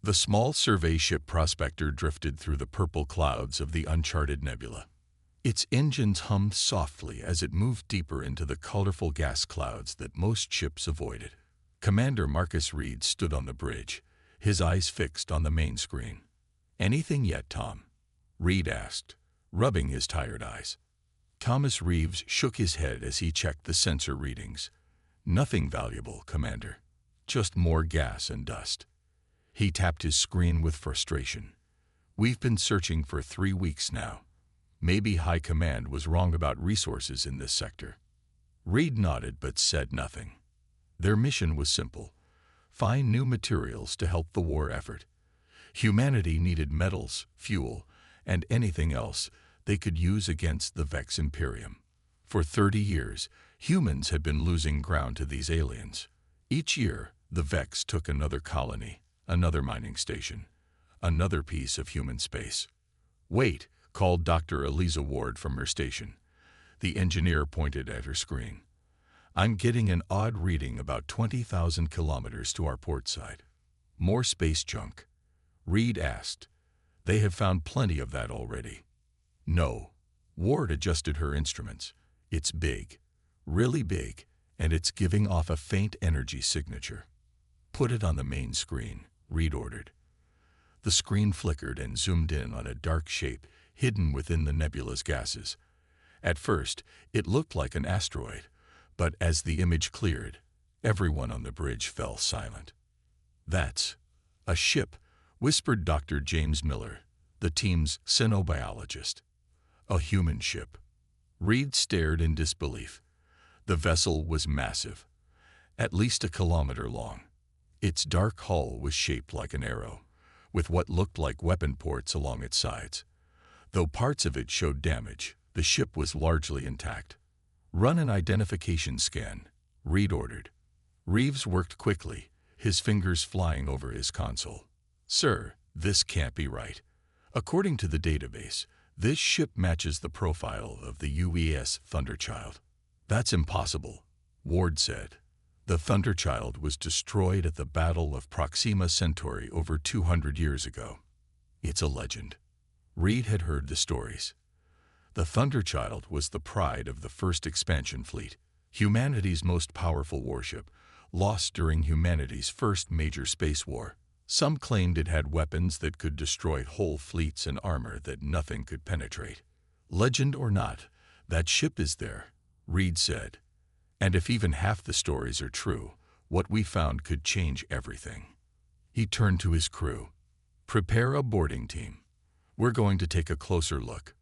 The small survey ship Prospector drifted through the purple clouds of the uncharted nebula. Its engines hummed softly as it moved deeper into the colorful gas clouds that most ships avoided. Commander Marcus Reed stood on the bridge, his eyes fixed on the main screen. "Anything yet, Tom?" Reed asked, rubbing his tired eyes. Thomas Reeves shook his head as he checked the sensor readings. "Nothing valuable, Commander. Just more gas and dust." He tapped his screen with frustration. "We've been searching for 3 weeks now. Maybe High Command was wrong about resources in this sector." Reed nodded but said nothing. Their mission was simple: find new materials to help the war effort. Humanity needed metals, fuel, and anything else they could use against the Vex Imperium. For 30 years, humans had been losing ground to these aliens. Each year, the Vex took another colony, another mining station, another piece of human space. "Wait," called Dr. Eliza Ward from her station. The engineer pointed at her screen. "I'm getting an odd reading about 20,000 kilometers to our port side." "More space junk?" Reed asked. "They have found plenty of that already." "No." Ward adjusted her instruments. "It's big, really big, and it's giving off a faint energy signature." "Put it on the main screen," Reed ordered. The screen flickered and zoomed in on a dark shape hidden within the nebula's gases. At first, it looked like an asteroid, but as the image cleared, everyone on the bridge fell silent. "That's a ship," whispered Dr. James Miller, the team's xenobiologist. "A human ship." Reed stared in disbelief. The vessel was massive, at least a kilometer long. Its dark hull was shaped like an arrow, with what looked like weapon ports along its sides. Though parts of it showed damage, the ship was largely intact. "Run an identification scan," Reed ordered. Reeves worked quickly, his fingers flying over his console. "Sir, this can't be right. According to the database, this ship matches the profile of the UES Thunderchild." "That's impossible," Ward said. "The Thunderchild was destroyed at the Battle of Proxima Centauri over 200 years ago." "It's a legend." Reed had heard the stories. The Thunderchild was the pride of the first expansion fleet, humanity's most powerful warship, lost during humanity's first major space war. Some claimed it had weapons that could destroy whole fleets and armor that nothing could penetrate. "Legend or not, that ship is there," Reed said. "And if even half the stories are true, what we found could change everything." He turned to his crew. "Prepare a boarding team. We're going to take a closer look."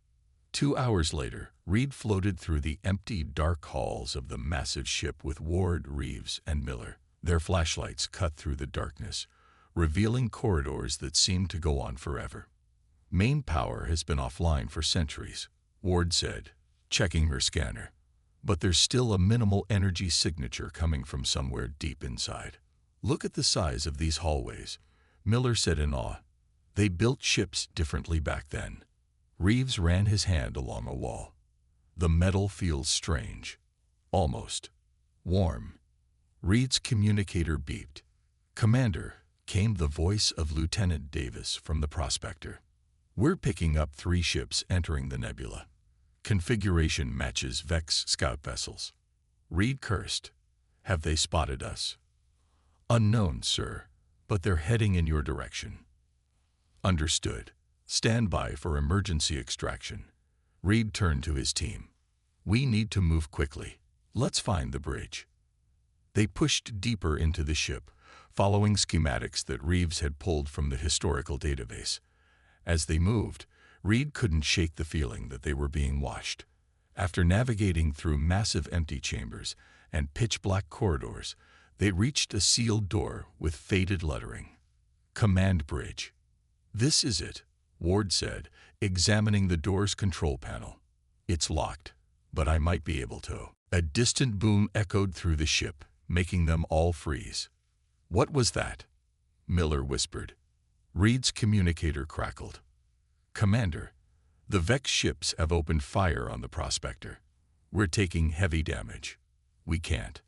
2 hours later, Reed floated through the empty, dark halls of the massive ship with Ward, Reeves, and Miller. Their flashlights cut through the darkness, revealing corridors that seemed to go on forever. "Main power has been offline for centuries," Ward said, checking her scanner. "But there's still a minimal energy signature coming from somewhere deep inside." "Look at the size of these hallways," Miller said in awe. "They built ships differently back then." Reeves ran his hand along a wall. "The metal feels strange. Almost warm." Reed's communicator beeped. "Commander," came the voice of Lieutenant Davis from the Prospector. "We're picking up 3 ships entering the nebula. Configuration matches Vex scout vessels." Reed cursed. "Have they spotted us?" "Unknown, sir, but they're heading in your direction." "Understood. Stand by for emergency extraction." Reed turned to his team. "We need to move quickly. Let's find the bridge." They pushed deeper into the ship, following schematics that Reeves had pulled from the historical database. As they moved, Reed couldn't shake the feeling that they were being watched. After navigating through massive empty chambers and pitch-black corridors, they reached a sealed door with faded lettering. "Command Bridge." "This is it," Ward said, examining the door's control panel. "It's locked, but I might be able to." A distant boom echoed through the ship, making them all freeze. "What was that?" Miller whispered. Reed's communicator crackled. "Commander, the Vex ships have opened fire on the Prospector. We're taking heavy damage. We can't."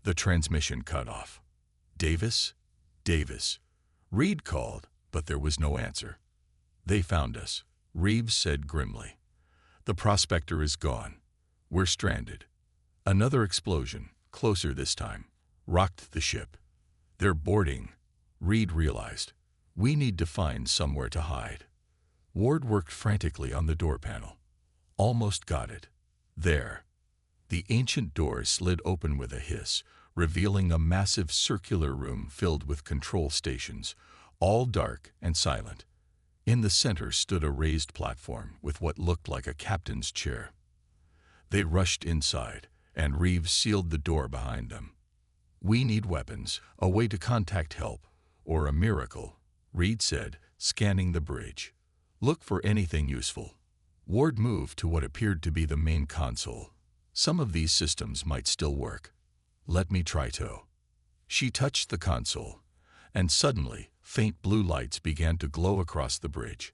The transmission cut off. Davis? Reed called, but there was no answer. "They found us," Reeves said grimly. "The prospector is gone. We're stranded." Another explosion, closer this time, rocked the ship. "They're boarding," Reed realized. "We need to find somewhere to hide." Ward worked frantically on the door panel. Almost got it. There. The ancient door slid open with a hiss, revealing a massive circular room filled with control stations, all dark and silent. In the center stood a raised platform with what looked like a captain's chair. They rushed inside, and Reeves sealed the door behind them. "We need weapons, a way to contact help, or a miracle," Reed said, scanning the bridge. "Look for anything useful." Ward moved to what appeared to be the main console. "Some of these systems might still work. Let me try to." She touched the console, and suddenly, faint blue lights began to glow across the bridge.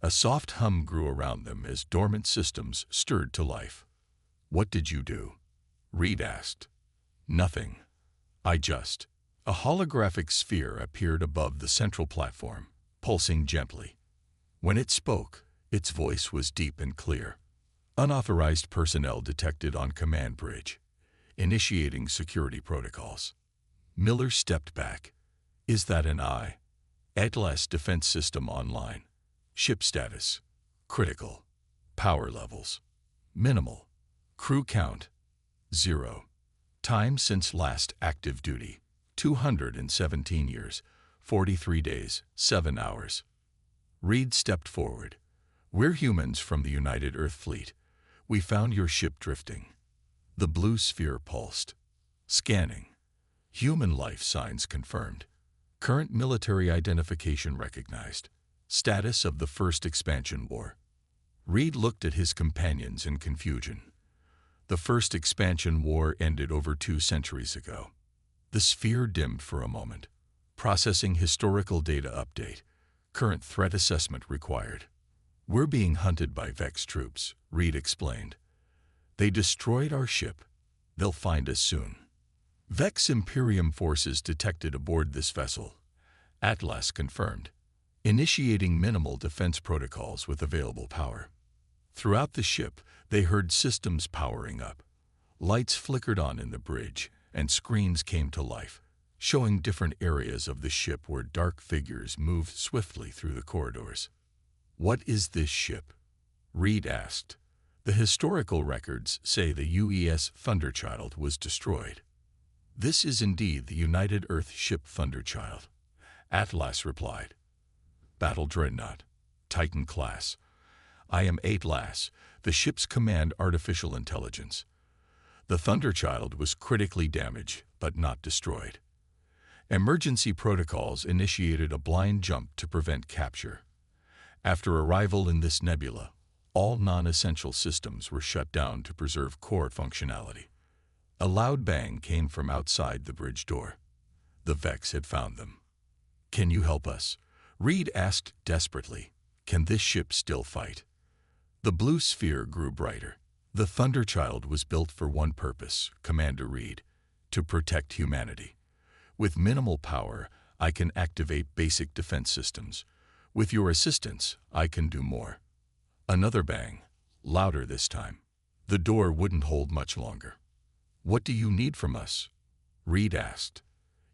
A soft hum grew around them as dormant systems stirred to life. "What did you do?" Reed asked. "Nothing. A holographic sphere appeared above the central platform, pulsing gently. When it spoke, its voice was deep and clear. "Unauthorized personnel detected on command bridge. Initiating security protocols." Miller stepped back. "Is that an eye?" "Atlas defense system online. Ship status: critical. Power levels: minimal. Crew count: 0. Time since last active duty: 217 years, 43 days, 7 hours. Reed stepped forward. "We're humans from the United Earth Fleet. We found your ship drifting." The blue sphere pulsed. "Scanning. Human life signs confirmed. Current military identification recognized. Status of the First Expansion War." Reed looked at his companions in confusion. The First Expansion War ended over 2 centuries ago. The sphere dimmed for a moment. "Processing historical data update. Current threat assessment required." "We're being hunted by Vex troops," Reed explained. "They destroyed our ship. They'll find us soon." "Vex Imperium forces detected aboard this vessel," Atlas confirmed. "Initiating minimal defense protocols with available power." Throughout the ship, they heard systems powering up. Lights flickered on in the bridge, and screens came to life, showing different areas of the ship where dark figures moved swiftly through the corridors. "What is this ship?" Reed asked. "The historical records say the UES Thunderchild was destroyed." "This is indeed the United Earth ship Thunderchild," Atlas replied. "Battle Dreadnought, Titan class. I am Atlas, the ship's command artificial intelligence. The Thunderchild was critically damaged, but not destroyed. Emergency protocols initiated a blind jump to prevent capture. After arrival in this nebula, all non-essential systems were shut down to preserve core functionality." A loud bang came from outside the bridge door. The Vex had found them. "Can you help us?" Reed asked desperately. "Can this ship still fight?" The blue sphere grew brighter. "The Thunderchild was built for one purpose, Commander Reed: to protect humanity. With minimal power, I can activate basic defense systems. With your assistance, I can do more." Another bang, louder this time. The door wouldn't hold much longer. "What do you need from us?" Reed asked.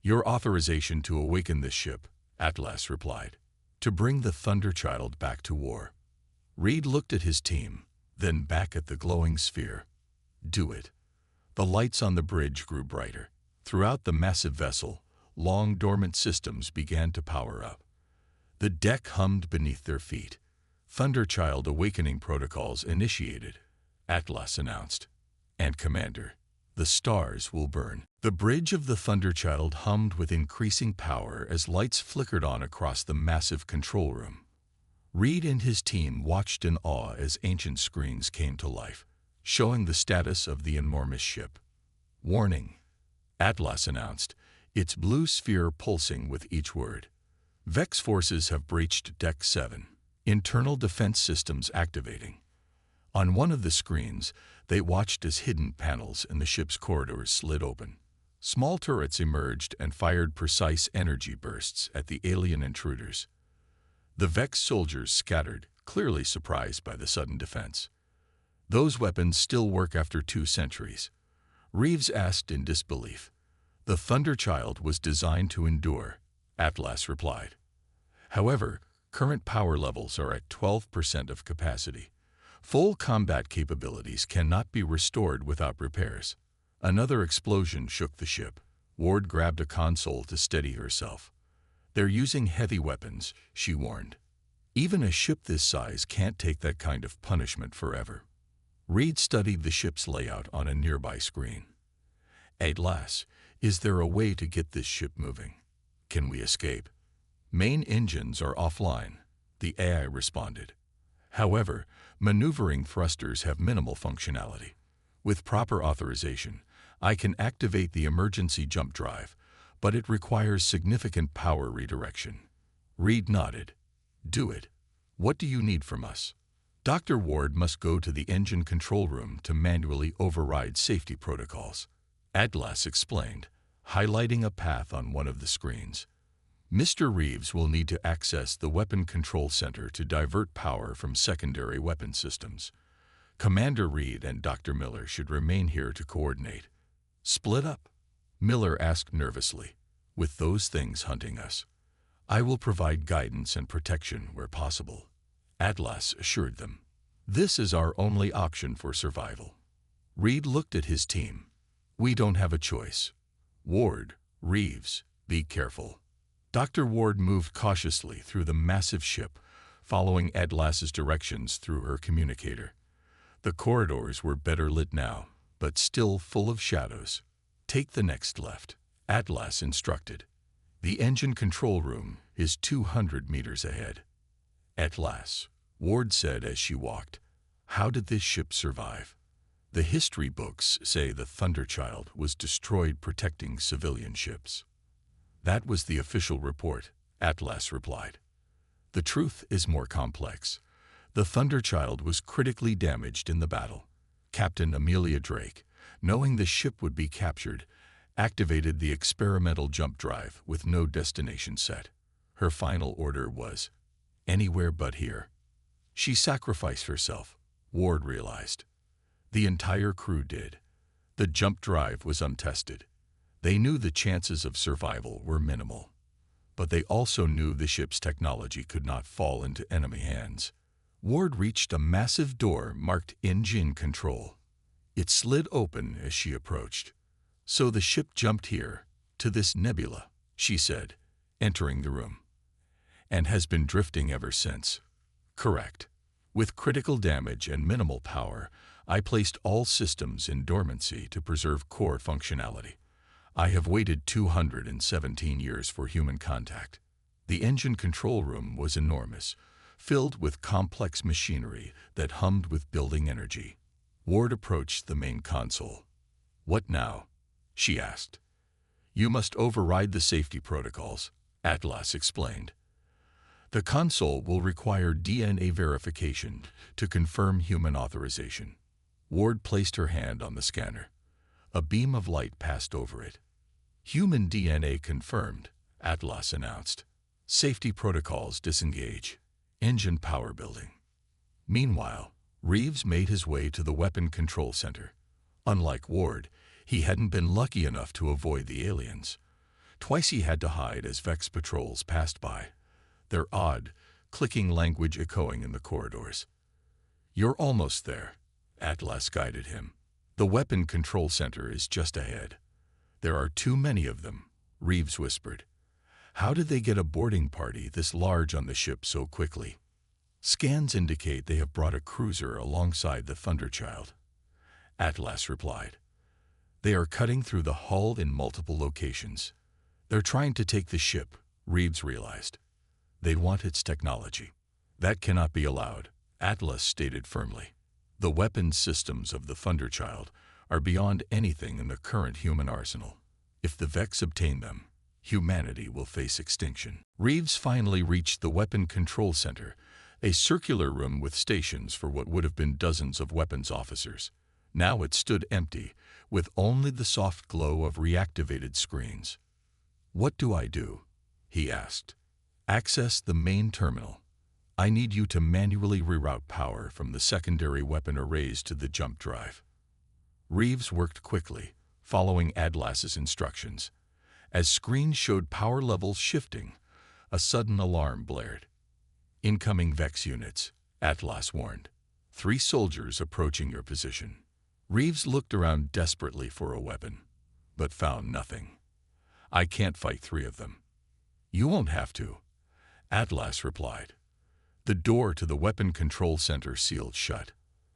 "Your authorization to awaken this ship," Atlas replied. "To bring the Thunderchild back to war." Reed looked at his team, then back at the glowing sphere. "Do it." The lights on the bridge grew brighter. Throughout the massive vessel, long dormant systems began to power up. The deck hummed beneath their feet. "Thunderchild awakening protocols initiated," Atlas announced. "And Commander, the stars will burn." The bridge of the Thunderchild hummed with increasing power as lights flickered on across the massive control room. Reed and his team watched in awe as ancient screens came to life, showing the status of the enormous ship. "Warning," Atlas announced, its blue sphere pulsing with each word. "Vex forces have breached Deck 7. Internal defense systems activating." On one of the screens, they watched as hidden panels in the ship's corridors slid open. Small turrets emerged and fired precise energy bursts at the alien intruders. The Vex soldiers scattered, clearly surprised by the sudden defense. "Those weapons still work after 2 centuries?" Reeves asked in disbelief. "The Thunderchild was designed to endure," Atlas replied. "However, current power levels are at 12% of capacity. Full combat capabilities cannot be restored without repairs." Another explosion shook the ship. Ward grabbed a console to steady herself. "They're using heavy weapons," she warned. "Even a ship this size can't take that kind of punishment forever." Reed studied the ship's layout on a nearby screen. "Atlas, is there a way to get this ship moving? Can we escape?" "Main engines are offline," the AI responded. "However, maneuvering thrusters have minimal functionality. With proper authorization, I can activate the emergency jump drive, but it requires significant power redirection." Reed nodded. "Do it. What do you need from us?" "Dr. Ward must go to the engine control room to manually override safety protocols," Atlas explained, highlighting a path on one of the screens. "Mr. Reeves will need to access the Weapon Control Center to divert power from secondary weapon systems. Commander Reed and Dr. Miller should remain here to coordinate." "Split up?" Miller asked nervously. "With those things hunting us?" "I will provide guidance and protection where possible," Atlas assured them. "This is our only option for survival." Reed looked at his team. "We don't have a choice. Ward, Reeves, be careful." Dr. Ward moved cautiously through the massive ship, following Atlas's directions through her communicator. The corridors were better lit now, but still full of shadows. "Take the next left," Atlas instructed. "The engine control room is 200 meters ahead." "Atlas," Ward said as she walked, "how did this ship survive?" "The history books say the Thunderchild was destroyed protecting civilian ships." "That was the official report," Atlas replied. "The truth is more complex. The Thunderchild was critically damaged in the battle. Captain Amelia Drake, knowing the ship would be captured, activated the experimental jump drive with no destination set. Her final order was, 'Anywhere but here.' She sacrificed herself," Ward realized. "The entire crew did. The jump drive was untested. They knew the chances of survival were minimal. But they also knew the ship's technology could not fall into enemy hands." Ward reached a massive door marked Engine Control. It slid open as she approached. "So the ship jumped here, to this nebula," she said, entering the room. "And has been drifting ever since." "Correct. With critical damage and minimal power, I placed all systems in dormancy to preserve core functionality. I have waited 217 years for human contact." The engine control room was enormous, filled with complex machinery that hummed with building energy. Ward approached the main console. "What now?" she asked. "You must override the safety protocols," Atlas explained. "The console will require DNA verification to confirm human authorization." Ward placed her hand on the scanner. A beam of light passed over it. "Human DNA confirmed," Atlas announced. "Safety protocols disengage. Engine power building." Meanwhile, Reeves made his way to the Weapon Control Center. Unlike Ward, he hadn't been lucky enough to avoid the aliens. Twice he had to hide as Vex patrols passed by, their odd, clicking language echoing in the corridors. "You're almost there," Atlas guided him. "The Weapon Control Center is just ahead." "There are too many of them," Reeves whispered. "How did they get a boarding party this large on the ship so quickly?" "Scans indicate they have brought a cruiser alongside the Thunderchild," Atlas replied. "They are cutting through the hull in multiple locations. They're trying to take the ship," Reeves realized. "They want its technology." "That cannot be allowed," Atlas stated firmly. "The weapons systems of the Thunderchild are beyond anything in the current human arsenal. If the Vex obtain them, humanity will face extinction." Reeves finally reached the Weapon Control Center, a circular room with stations for what would have been dozens of weapons officers. Now it stood empty, with only the soft glow of reactivated screens. "What do I do?" he asked. "Access the main terminal. I need you to manually reroute power from the secondary weapon arrays to the jump drive." Reeves worked quickly, following Atlas's instructions. As screens showed power levels shifting, a sudden alarm blared. "Incoming Vex units," Atlas warned. "3 soldiers approaching your position." Reeves looked around desperately for a weapon, but found nothing. "I can't fight 3 of them." "You won't have to," Atlas replied. The door to the weapon control center sealed shut.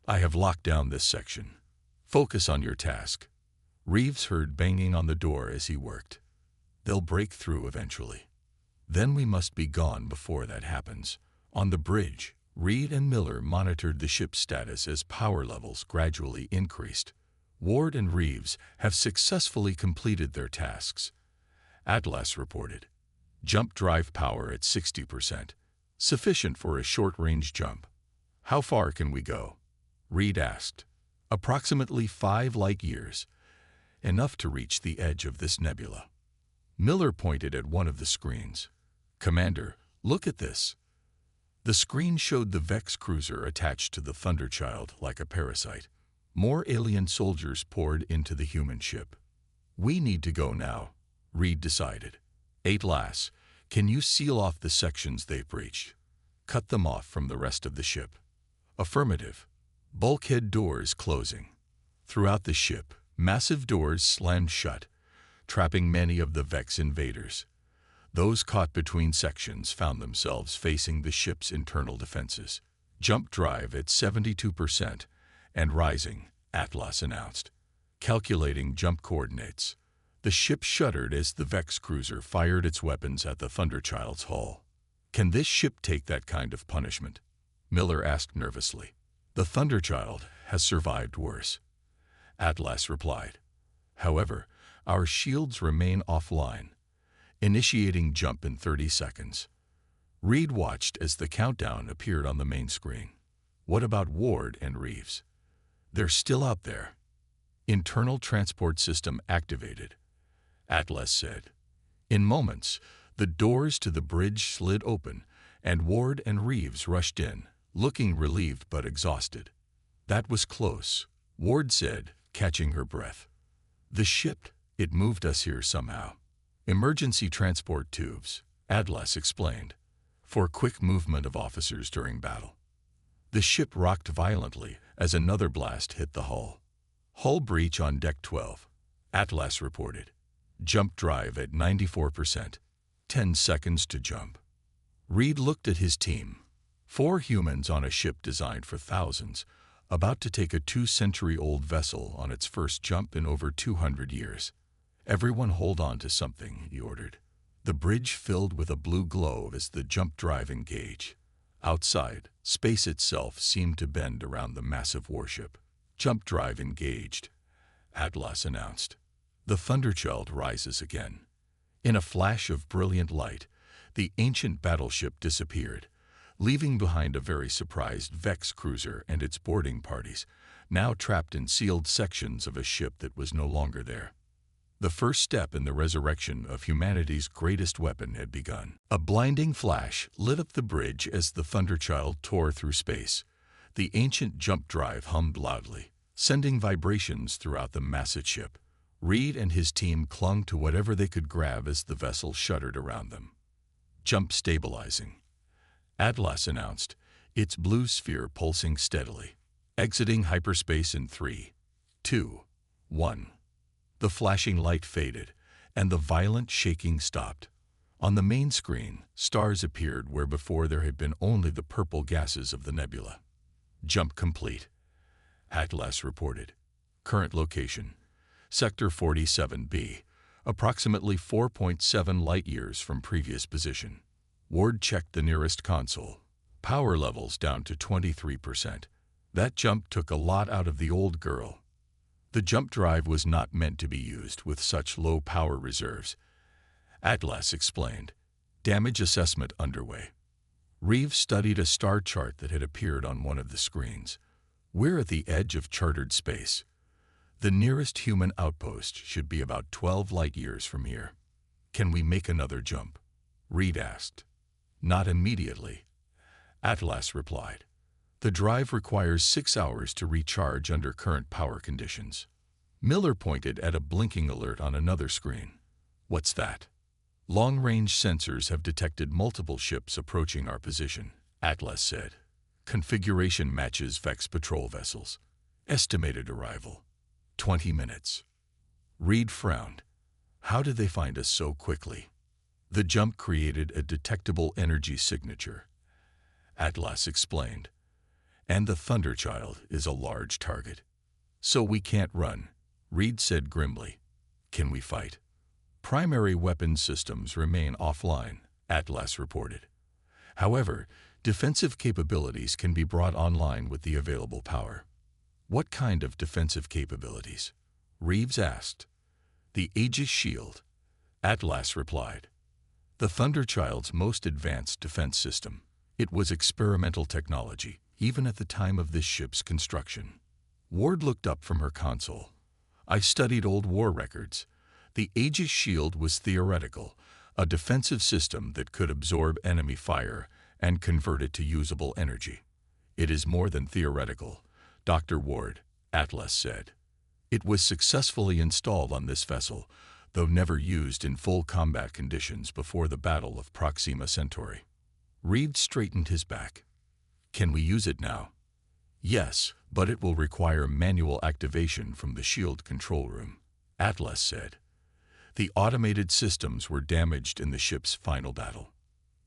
"I have locked down this section. Focus on your task." Reeves heard banging on the door as he worked. "They'll break through eventually. Then we must be gone before that happens." On the bridge, Reed and Miller monitored the ship's status as power levels gradually increased. "Ward and Reeves have successfully completed their tasks," Atlas reported. "Jump drive power at 60%, sufficient for a short-range jump." "How far can we go?" Reed asked. "Approximately 5 light years, enough to reach the edge of this nebula." Miller pointed at one of the screens. "Commander, look at this." The screen showed the Vex cruiser attached to the Thunderchild like a parasite. More alien soldiers poured into the human ship. "We need to go now," Reed decided. "Atlas, can you seal off the sections they've breached? Cut them off from the rest of the ship." "Affirmative." Bulkhead doors closing. Throughout the ship, massive doors slammed shut, trapping many of the Vex invaders. Those caught between sections found themselves facing the ship's internal defenses. "Jump drive at 72% and rising," Atlas announced. Calculating jump coordinates. The ship shuddered as the Vex cruiser fired its weapons at the Thunderchild's hull. "Can this ship take that kind of punishment?" Miller asked nervously. "The Thunderchild has survived worse," Atlas replied. "However, our shields remain offline. Initiating jump in 30 seconds. Reed watched as the countdown appeared on the main screen. "What about Ward and Reeves?" "They're still out there." "Internal transport system activated," Atlas said. In moments, the doors to the bridge slid open, and Ward and Reeves rushed in, looking relieved but exhausted. "That was close," Ward said, catching her breath. "The ship, it moved us here somehow." "Emergency transport tubes," Atlas explained, "for quick movement of officers during battle." The ship rocked violently as another blast hit the hull. "Hull breach on Deck 12, Atlas reported. "Jump drive at 94%. 10 seconds to jump." Reed looked at his team. 4 humans on a ship designed for thousands, about to take a 2-century-old vessel on its first jump in over 200 years. "Everyone hold on to something," he ordered. The bridge filled with a blue glow as the jump drive engaged. Outside, space itself seemed to bend around the massive warship. "Jump drive engaged," Atlas announced. The Thunderchild rises again. In a flash of brilliant light, the ancient battleship disappeared, leaving behind a very surprised Vex cruiser and its boarding parties, now trapped in sealed sections of a ship that was no longer there. The first step in the resurrection of humanity's greatest weapon had begun. A blinding flash lit up the bridge as the Thunderchild tore through space. The ancient jump drive hummed loudly, sending vibrations throughout the massive ship. Reed and his team clung to whatever they could grab as the vessel shuddered around them. "Jump stabilizing," Atlas announced, its blue sphere pulsing steadily. "Exiting hyperspace in 3, 2, 1. The flashing light faded, and the violent shaking stopped. On the main screen, stars appeared where before there had been only the purple gases of the nebula. "Jump complete," Atlas reported. "Current location, Sector 47B, approximately 4.7 light-years from previous position." Ward checked the nearest console. Power levels down to 23%. That jump took a lot out of the old girl. The jump drive was not meant to be used with such low power reserves, Atlas explained. Damage assessment underway. Reeves studied a star chart that had appeared on one of the screens. We're at the edge of chartered space. The nearest human outpost should be about 12 light-years from here. Can we make another jump? Reed asked. Not immediately, Atlas replied. The drive requires 6 hours to recharge under current power conditions. Miller pointed at a blinking alert on another screen. What's that? Long-range sensors have detected multiple ships approaching our position, Atlas said. Configuration matches Vex patrol vessels. Estimated arrival, 20 minutes. Reed frowned. How did they find us so quickly? The jump created a detectable energy signature, Atlas explained. And the Thunderchild is a large target. So we can't run, Reed said grimly. Can we fight? Primary weapon systems remain offline, Atlas reported. However, defensive capabilities can be brought online with the available power. What kind of defensive capabilities? Reeves asked. The Aegis Shield, Atlas replied. The Thunderchild's most advanced defense system. It was experimental technology, even at the time of this ship's construction. Ward looked up from her console. I studied old war records. The Aegis Shield was theoretical, a defensive system that could absorb enemy fire and convert it to usable energy. It is more than theoretical, Dr. Ward, Atlas said. It was successfully installed on this vessel, though never used in full combat conditions before the Battle of Proxima Centauri. Reed straightened his back. Can we use it now? Yes, but it will require manual activation from the shield control room, Atlas said. The automated systems were damaged in the ship's final battle.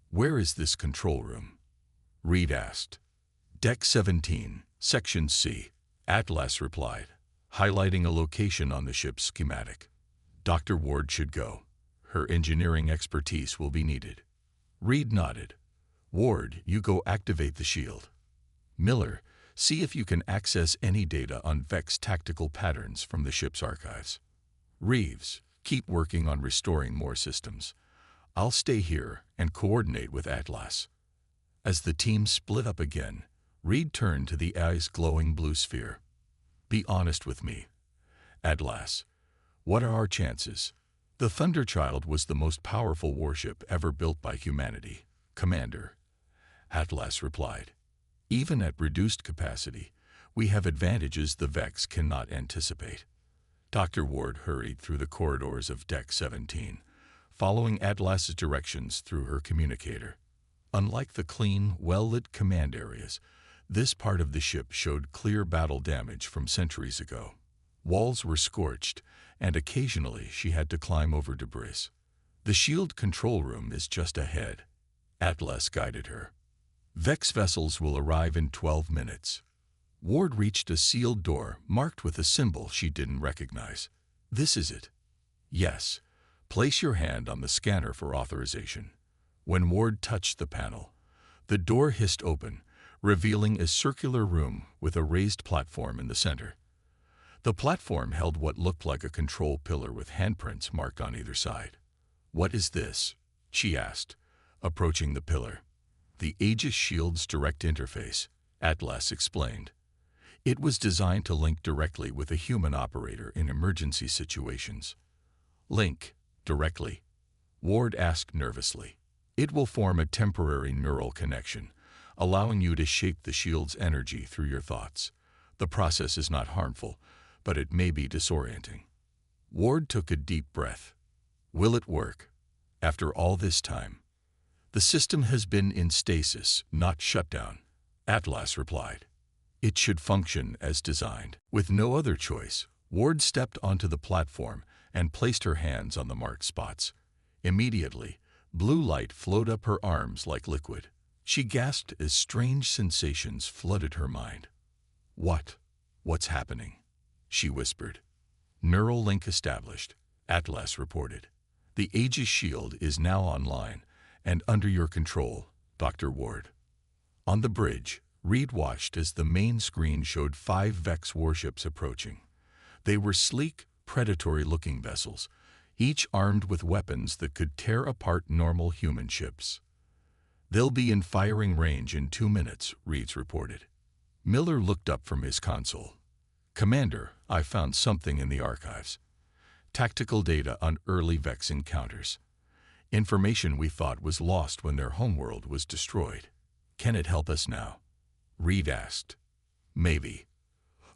Where is this control room? Reed asked. Deck 17, Section C, Atlas replied, highlighting a location on the ship's schematic. Dr. Ward should go. Her engineering expertise will be needed. Reed nodded. Ward, you go activate the shield. Miller, see if you can access any data on Vex tactical patterns from the ship's archives. Reeves, keep working on restoring more systems. I'll stay here and coordinate with Atlas. As the team split up again, Reed turned to the eye's glowing blue sphere. Be honest with me, Atlas. What are our chances? The Thunderchild was the most powerful warship ever built by humanity, Commander, Atlas replied. Even at reduced capacity, we have advantages the Vex cannot anticipate. Dr. Ward hurried through the corridors of Deck 17, following Atlas's directions through her communicator. Unlike the clean, well-lit command areas, this part of the ship showed clear battle damage from centuries ago. Walls were scorched, and occasionally she had to climb over debris. The shield control room is just ahead, Atlas guided her. Vex vessels will arrive in 12 minutes. Ward reached a sealed door marked with a symbol she didn't recognize. This is it. Yes. Place your hand on the scanner for authorization. When Ward touched the panel, the door hissed open, revealing a circular room with a raised platform in the center. The platform held what looked like a control pillar with handprints marked on either side. What is this? She asked, approaching the pillar. The Aegis Shield's direct interface, Atlas explained. It was designed to link directly with a human operator in emergency situations. Link directly? Ward asked nervously. It will form a temporary neural connection, allowing you to shape the shield's energy through your thoughts. The process is not harmful, but it may be disorienting. Ward took a deep breath. Will it work? After all this time? The system has been in stasis, not shut down, Atlas replied. It should function as designed. With no other choice, Ward stepped onto the platform and placed her hands on the marked spots. Immediately, blue light flowed up her arms like liquid. She gasped as strange sensations flooded her mind. What's happening? She whispered. Neural link established, Atlas reported. The Aegis Shield is now online and under your control, Dr. Ward. On the bridge, Reed watched as the main screen showed 5 Vex warships approaching. They were sleek, predatory-looking vessels, each armed with weapons that could tear apart normal human ships. They'll be in firing range in 2 minutes, Reed reported. Miller looked up from his console. "Commander, I found something in the archives. Tactical data on early Vex encounters. Information we thought was lost when their homeworld was destroyed. Can it help us now?" Reed asked. "Maybe.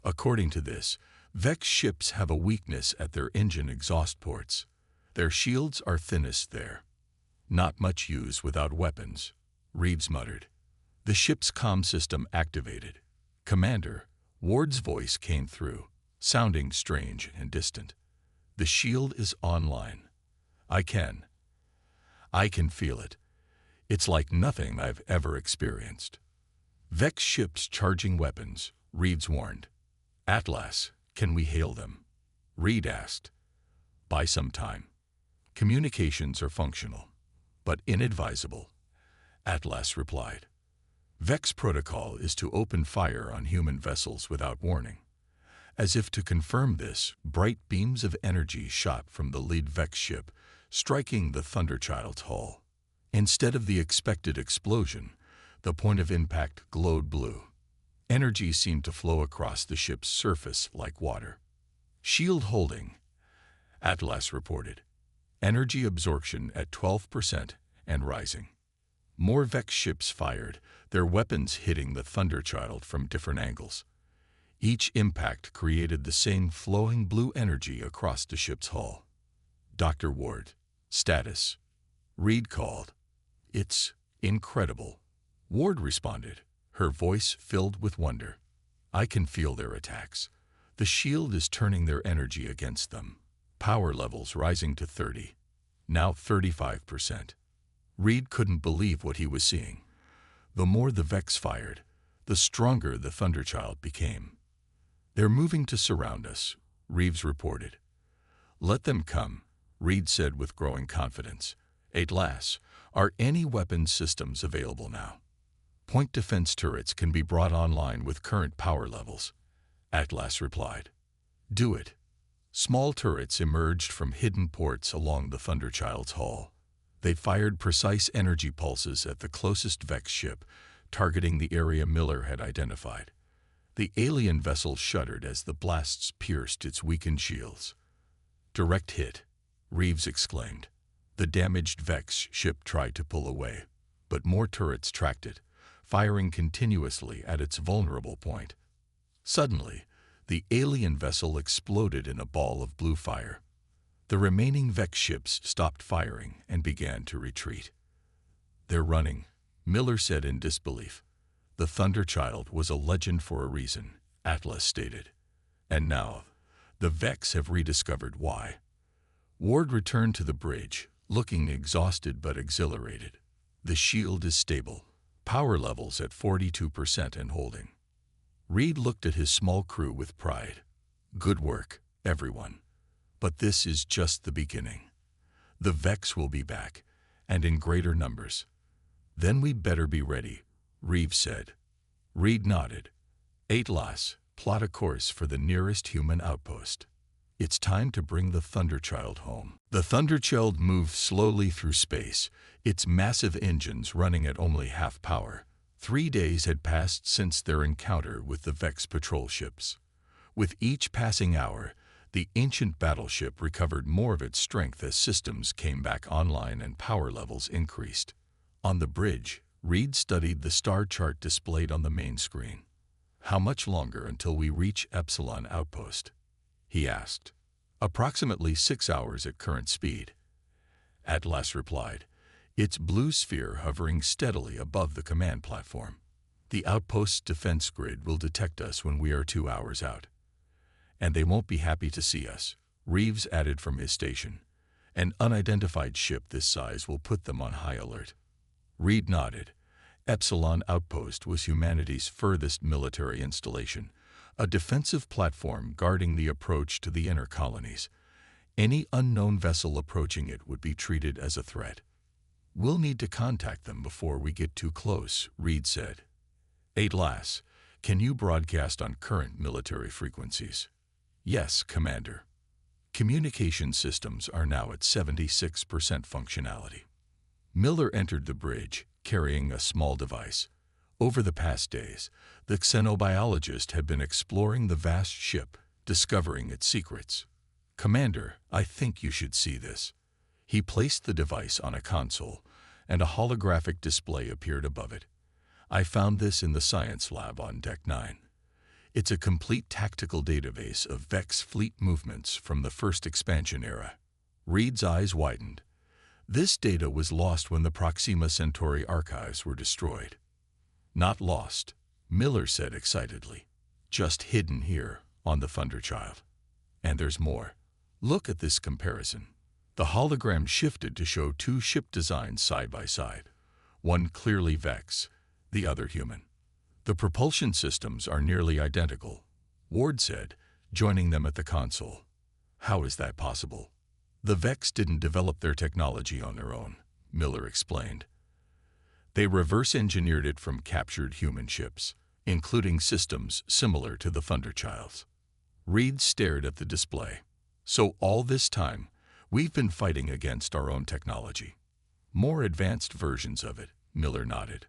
According to this, Vex ships have a weakness at their engine exhaust ports. Their shields are thinnest there. Not much use without weapons," Reeves muttered. The ship's comm system activated. "Commander," Ward's voice came through, sounding strange and distant. "The shield is online. I can feel it. It's like nothing I've ever experienced." "Vex ships charging weapons," Reeves warned. "Atlas, can we hail them?" Reed asked. "Buy some time. Communications are functional, but inadvisable," Atlas replied. "Vex protocol is to open fire on human vessels without warning." As if to confirm this, bright beams of energy shot from the lead Vex ship, striking the Thunderchild's hull. Instead of the expected explosion, the point of impact glowed blue. Energy seemed to flow across the ship's surface like water. "Shield holding," Atlas reported. "Energy absorption at 12% and rising." More Vex ships fired, their weapons hitting the Thunderchild from different angles. Each impact created the same flowing blue energy across the ship's hull. "Dr. Ward, status," Reed called. "It's incredible," Ward responded, her voice filled with wonder. "I can feel their attacks. The shield is turning their energy against them. Power levels rising to 30, now 35%. Reed couldn't believe what he was seeing. The more the Vex fired, the stronger the Thunderchild became. "They're moving to surround us," Reeves reported. "Let them come," Reed said with growing confidence. "Atlas, are any weapon systems available now?" "Point defense turrets can be brought online with current power levels," Atlas replied. "Do it." Small turrets emerged from hidden ports along the Thunderchild's hull. They fired precise energy pulses at the closest Vex ship, targeting the area Miller had identified. The alien vessel shuddered as the blasts pierced its weakened shields. "Direct hit," Reeves exclaimed. The damaged Vex ship tried to pull away, but more turrets tracked it, firing continuously at its vulnerable point. Suddenly, the alien vessel exploded in a ball of blue fire. The remaining Vex ships stopped firing and began to retreat. "They're running," Miller said in disbelief. "The Thunderchild was a legend for a reason," Atlas stated. "And now, the Vex have rediscovered why." Ward returned to the bridge, looking exhausted but exhilarated. "The shield is stable. Power levels at 42% and holding." Reed looked at his small crew with pride. "Good work, everyone. But this is just the beginning. The Vex will be back, and in greater numbers. Then we better be ready," Reeves said. Reed nodded. "Atlas, plot a course for the nearest human outpost. It's time to bring the Thunderchild home." The Thunderchild moved slowly through space, its massive engines running at only half power. 3 days had passed since their encounter with the Vex patrol ships. With each passing hour, the ancient battleship recovered more of its strength as systems came back online and power levels increased. On the bridge, Reed studied the star chart displayed on the main screen. "How much longer until we reach Epsilon Outpost?" he asked. "Approximately 6 hours at current speed," Atlas replied, its blue sphere hovering steadily above the command platform. "The outpost's defense grid will detect us when we are 2 hours out. And they won't be happy to see us," Reeves added from his station. "An unidentified ship this size will put them on high alert." Reed nodded. Epsilon Outpost was humanity's furthest military installation, a defensive platform guarding the approach to the inner colonies. Any unknown vessel approaching it would be treated as a threat. "We'll need to contact them before we get too close," Reed said. "Atlas, can you broadcast on current military frequencies?" "Yes, Commander." Communication systems are now at 76% functionality. Miller entered the bridge, carrying a small device. Over the past days, the xenobiologist had been exploring the vast ship, discovering its secrets. "Commander, I think you should see this." He placed the device on a console, and a holographic display appeared above it. "I found this in the science lab on Deck 9. It's a complete tactical database of Vex fleet movements from the first expansion era." Reed's eyes widened. This data was lost when the Proxima Centauri archives were destroyed. "Not lost," Miller said excitedly. "Just hidden here on the Thunderchild. And there's more. Look at this comparison." The hologram shifted to show two ship designs side by side, one clearly Vex, the other human. "The propulsion systems are nearly identical," Ward said, joining them at the console. "How is that possible?" "The Vex didn't develop their technology on their own," Miller explained. "They reverse-engineered it from captured human ships, including systems similar to the Thunderchild's." Reed stared at the display. "So all this time, we've been fighting against our own technology." "More advanced versions of it," Miller nodded.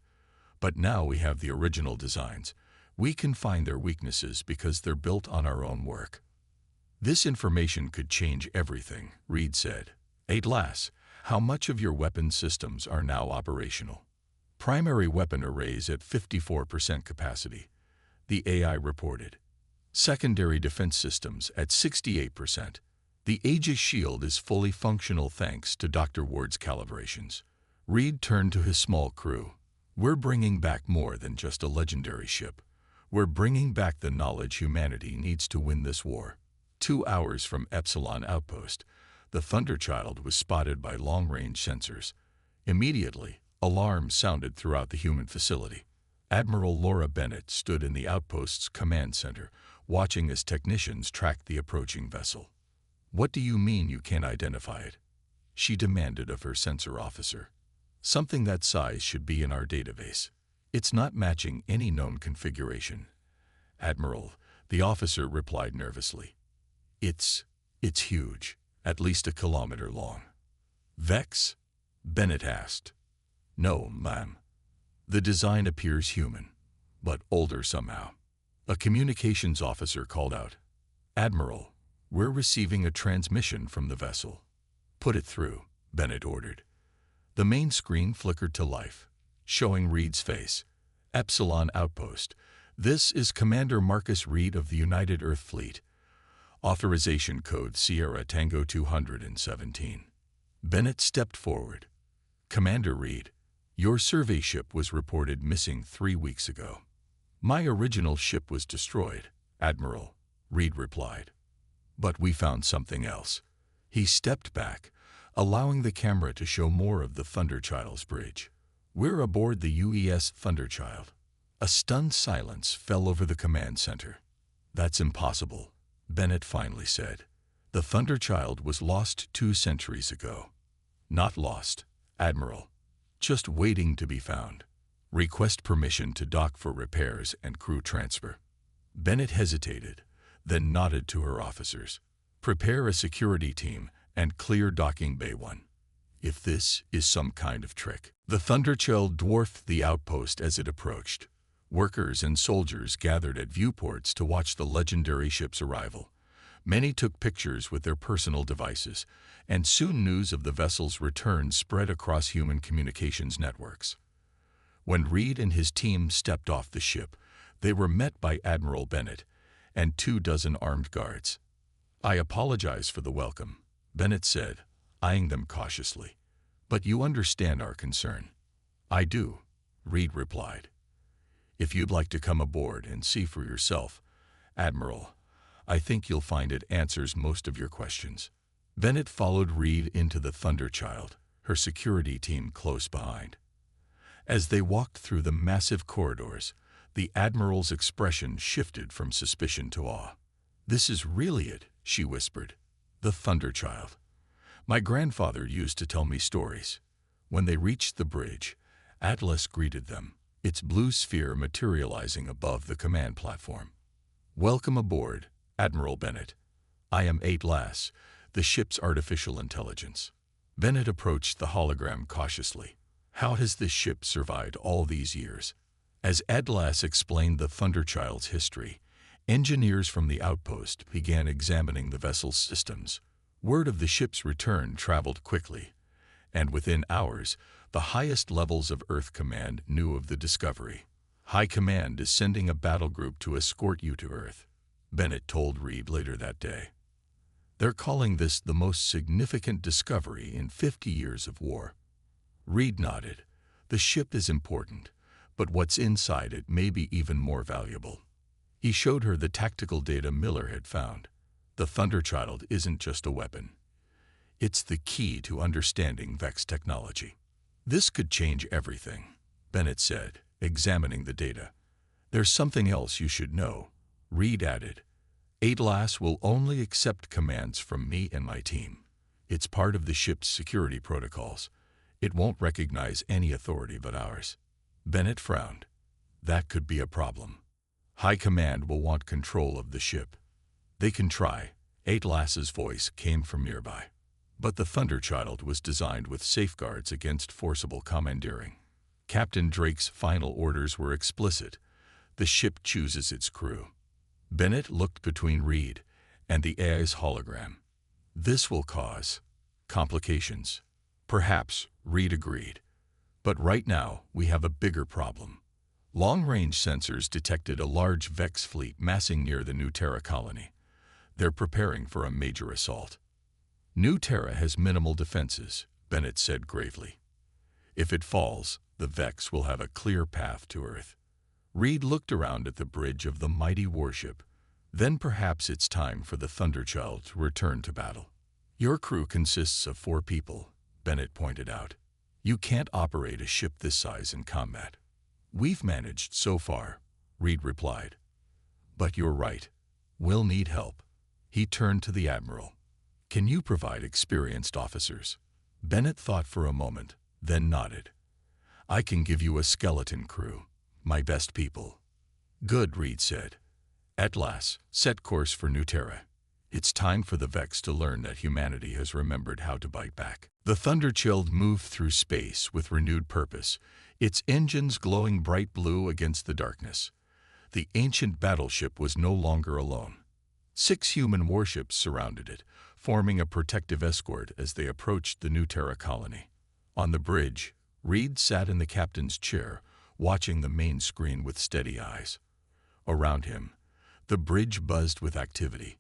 "But now we have the original designs. We can find their weaknesses because they're built on our own work." "This information could change everything," Reed said. "Atlas, how much of your weapon systems are now operational?" "Primary weapon arrays at 54% capacity," the AI reported. "Secondary defense systems at 68%. The Aegis shield is fully functional thanks to Dr. Ward's calibrations." Reed turned to his small crew. "We're bringing back more than just a legendary ship. We're bringing back the knowledge humanity needs to win this war." 2 hours from Epsilon Outpost, the Thunderchild was spotted by long-range sensors. Immediately, alarms sounded throughout the human facility. Admiral Laura Bennett stood in the outpost's command center, watching as technicians tracked the approaching vessel. "What do you mean you can't identify it?" she demanded of her sensor officer. "Something that size should be in our database. It's not matching any known configuration." "Admiral," the officer replied nervously. It's huge, at least a kilometer long." "Vex?" Bennett asked. "No, ma'am. The design appears human, but older somehow." A communications officer called out. "Admiral, we're receiving a transmission from the vessel." "Put it through," Bennett ordered. The main screen flickered to life, showing Reed's face. "Epsilon Outpost. This is Commander Marcus Reed of the United Earth Fleet. Authorization code Sierra Tango 217. Bennett stepped forward. "Commander Reed, your survey ship was reported missing 3 weeks ago." "My original ship was destroyed, Admiral," Reed replied. "But we found something else." He stepped back, allowing the camera to show more of the Thunderchild's bridge. "We're aboard the UES Thunderchild." A stunned silence fell over the command center. "That's impossible," Bennett finally said. "The Thunderchild was lost 2 centuries ago." "Not lost, Admiral. Just waiting to be found. Request permission to dock for repairs and crew transfer." Bennett hesitated, then nodded to her officers. "Prepare a security team and clear docking bay 1. If this is some kind of trick." The Thunderchild dwarfed the outpost as it approached. Workers and soldiers gathered at viewports to watch the legendary ship's arrival. Many took pictures with their personal devices, and soon news of the vessel's return spread across human communications networks. When Reed and his team stepped off the ship, they were met by Admiral Bennett and 24 armed guards. "I apologize for the welcome," Bennett said, eyeing them cautiously. "But you understand our concern." "I do," Reed replied. "If you'd like to come aboard and see for yourself, Admiral, I think you'll find it answers most of your questions." Bennett followed Reed into the Thunderchild, her security team close behind. As they walked through the massive corridors, the Admiral's expression shifted from suspicion to awe. "This is really it," she whispered. "The Thunderchild. My grandfather used to tell me stories." When they reached the bridge, Atlas greeted them, its blue sphere materializing above the command platform. "Welcome aboard, Admiral Bennett. I am Atlas, the ship's artificial intelligence." Bennett approached the hologram cautiously. "How has this ship survived all these years?" As Atlas explained the Thunderchild's history, engineers from the outpost began examining the vessel's systems. Word of the ship's return traveled quickly, and within hours, the highest levels of Earth Command knew of the discovery. High Command is sending a battle group to escort you to Earth, Bennett told Reed later that day. They're calling this the most significant discovery in 50 years of war. Reed nodded. The ship is important, but what's inside it may be even more valuable. He showed her the tactical data Miller had found. The Thunderchild isn't just a weapon. It's the key to understanding Vex technology. This could change everything, Bennett said, examining the data. There's something else you should know, Reed added. Atlas will only accept commands from me and my team. It's part of the ship's security protocols. It won't recognize any authority but ours. Bennett frowned. That could be a problem. High Command will want control of the ship. They can try. Atlas's voice came from nearby. But the Thunderchild was designed with safeguards against forcible commandeering. Captain Drake's final orders were explicit. The ship chooses its crew. Bennett looked between Reed and the AI's hologram. This will cause complications. Perhaps, Reed agreed. But right now, we have a bigger problem. Long-range sensors detected a large Vex fleet massing near the New Terra colony. They're preparing for a major assault. New Terra has minimal defenses, Bennett said gravely. If it falls, the Vex will have a clear path to Earth. Reed looked around at the bridge of the mighty warship. Then perhaps it's time for the Thunderchild to return to battle. Your crew consists of 4 people, Bennett pointed out. You can't operate a ship this size in combat. We've managed so far, Reed replied. But you're right. We'll need help. He turned to the Admiral. Can you provide experienced officers? Bennett thought for a moment, then nodded. I can give you a skeleton crew, my best people. Good, Reed said. Atlas, set course for New Terra. It's time for the Vex to learn that humanity has remembered how to bite back. The Thunderchild moved through space with renewed purpose, its engines glowing bright blue against the darkness. The ancient battleship was no longer alone. 6 human warships surrounded it, forming a protective escort as they approached the New Terra colony. On the bridge, Reed sat in the captain's chair, watching the main screen with steady eyes. Around him, the bridge buzzed with activity.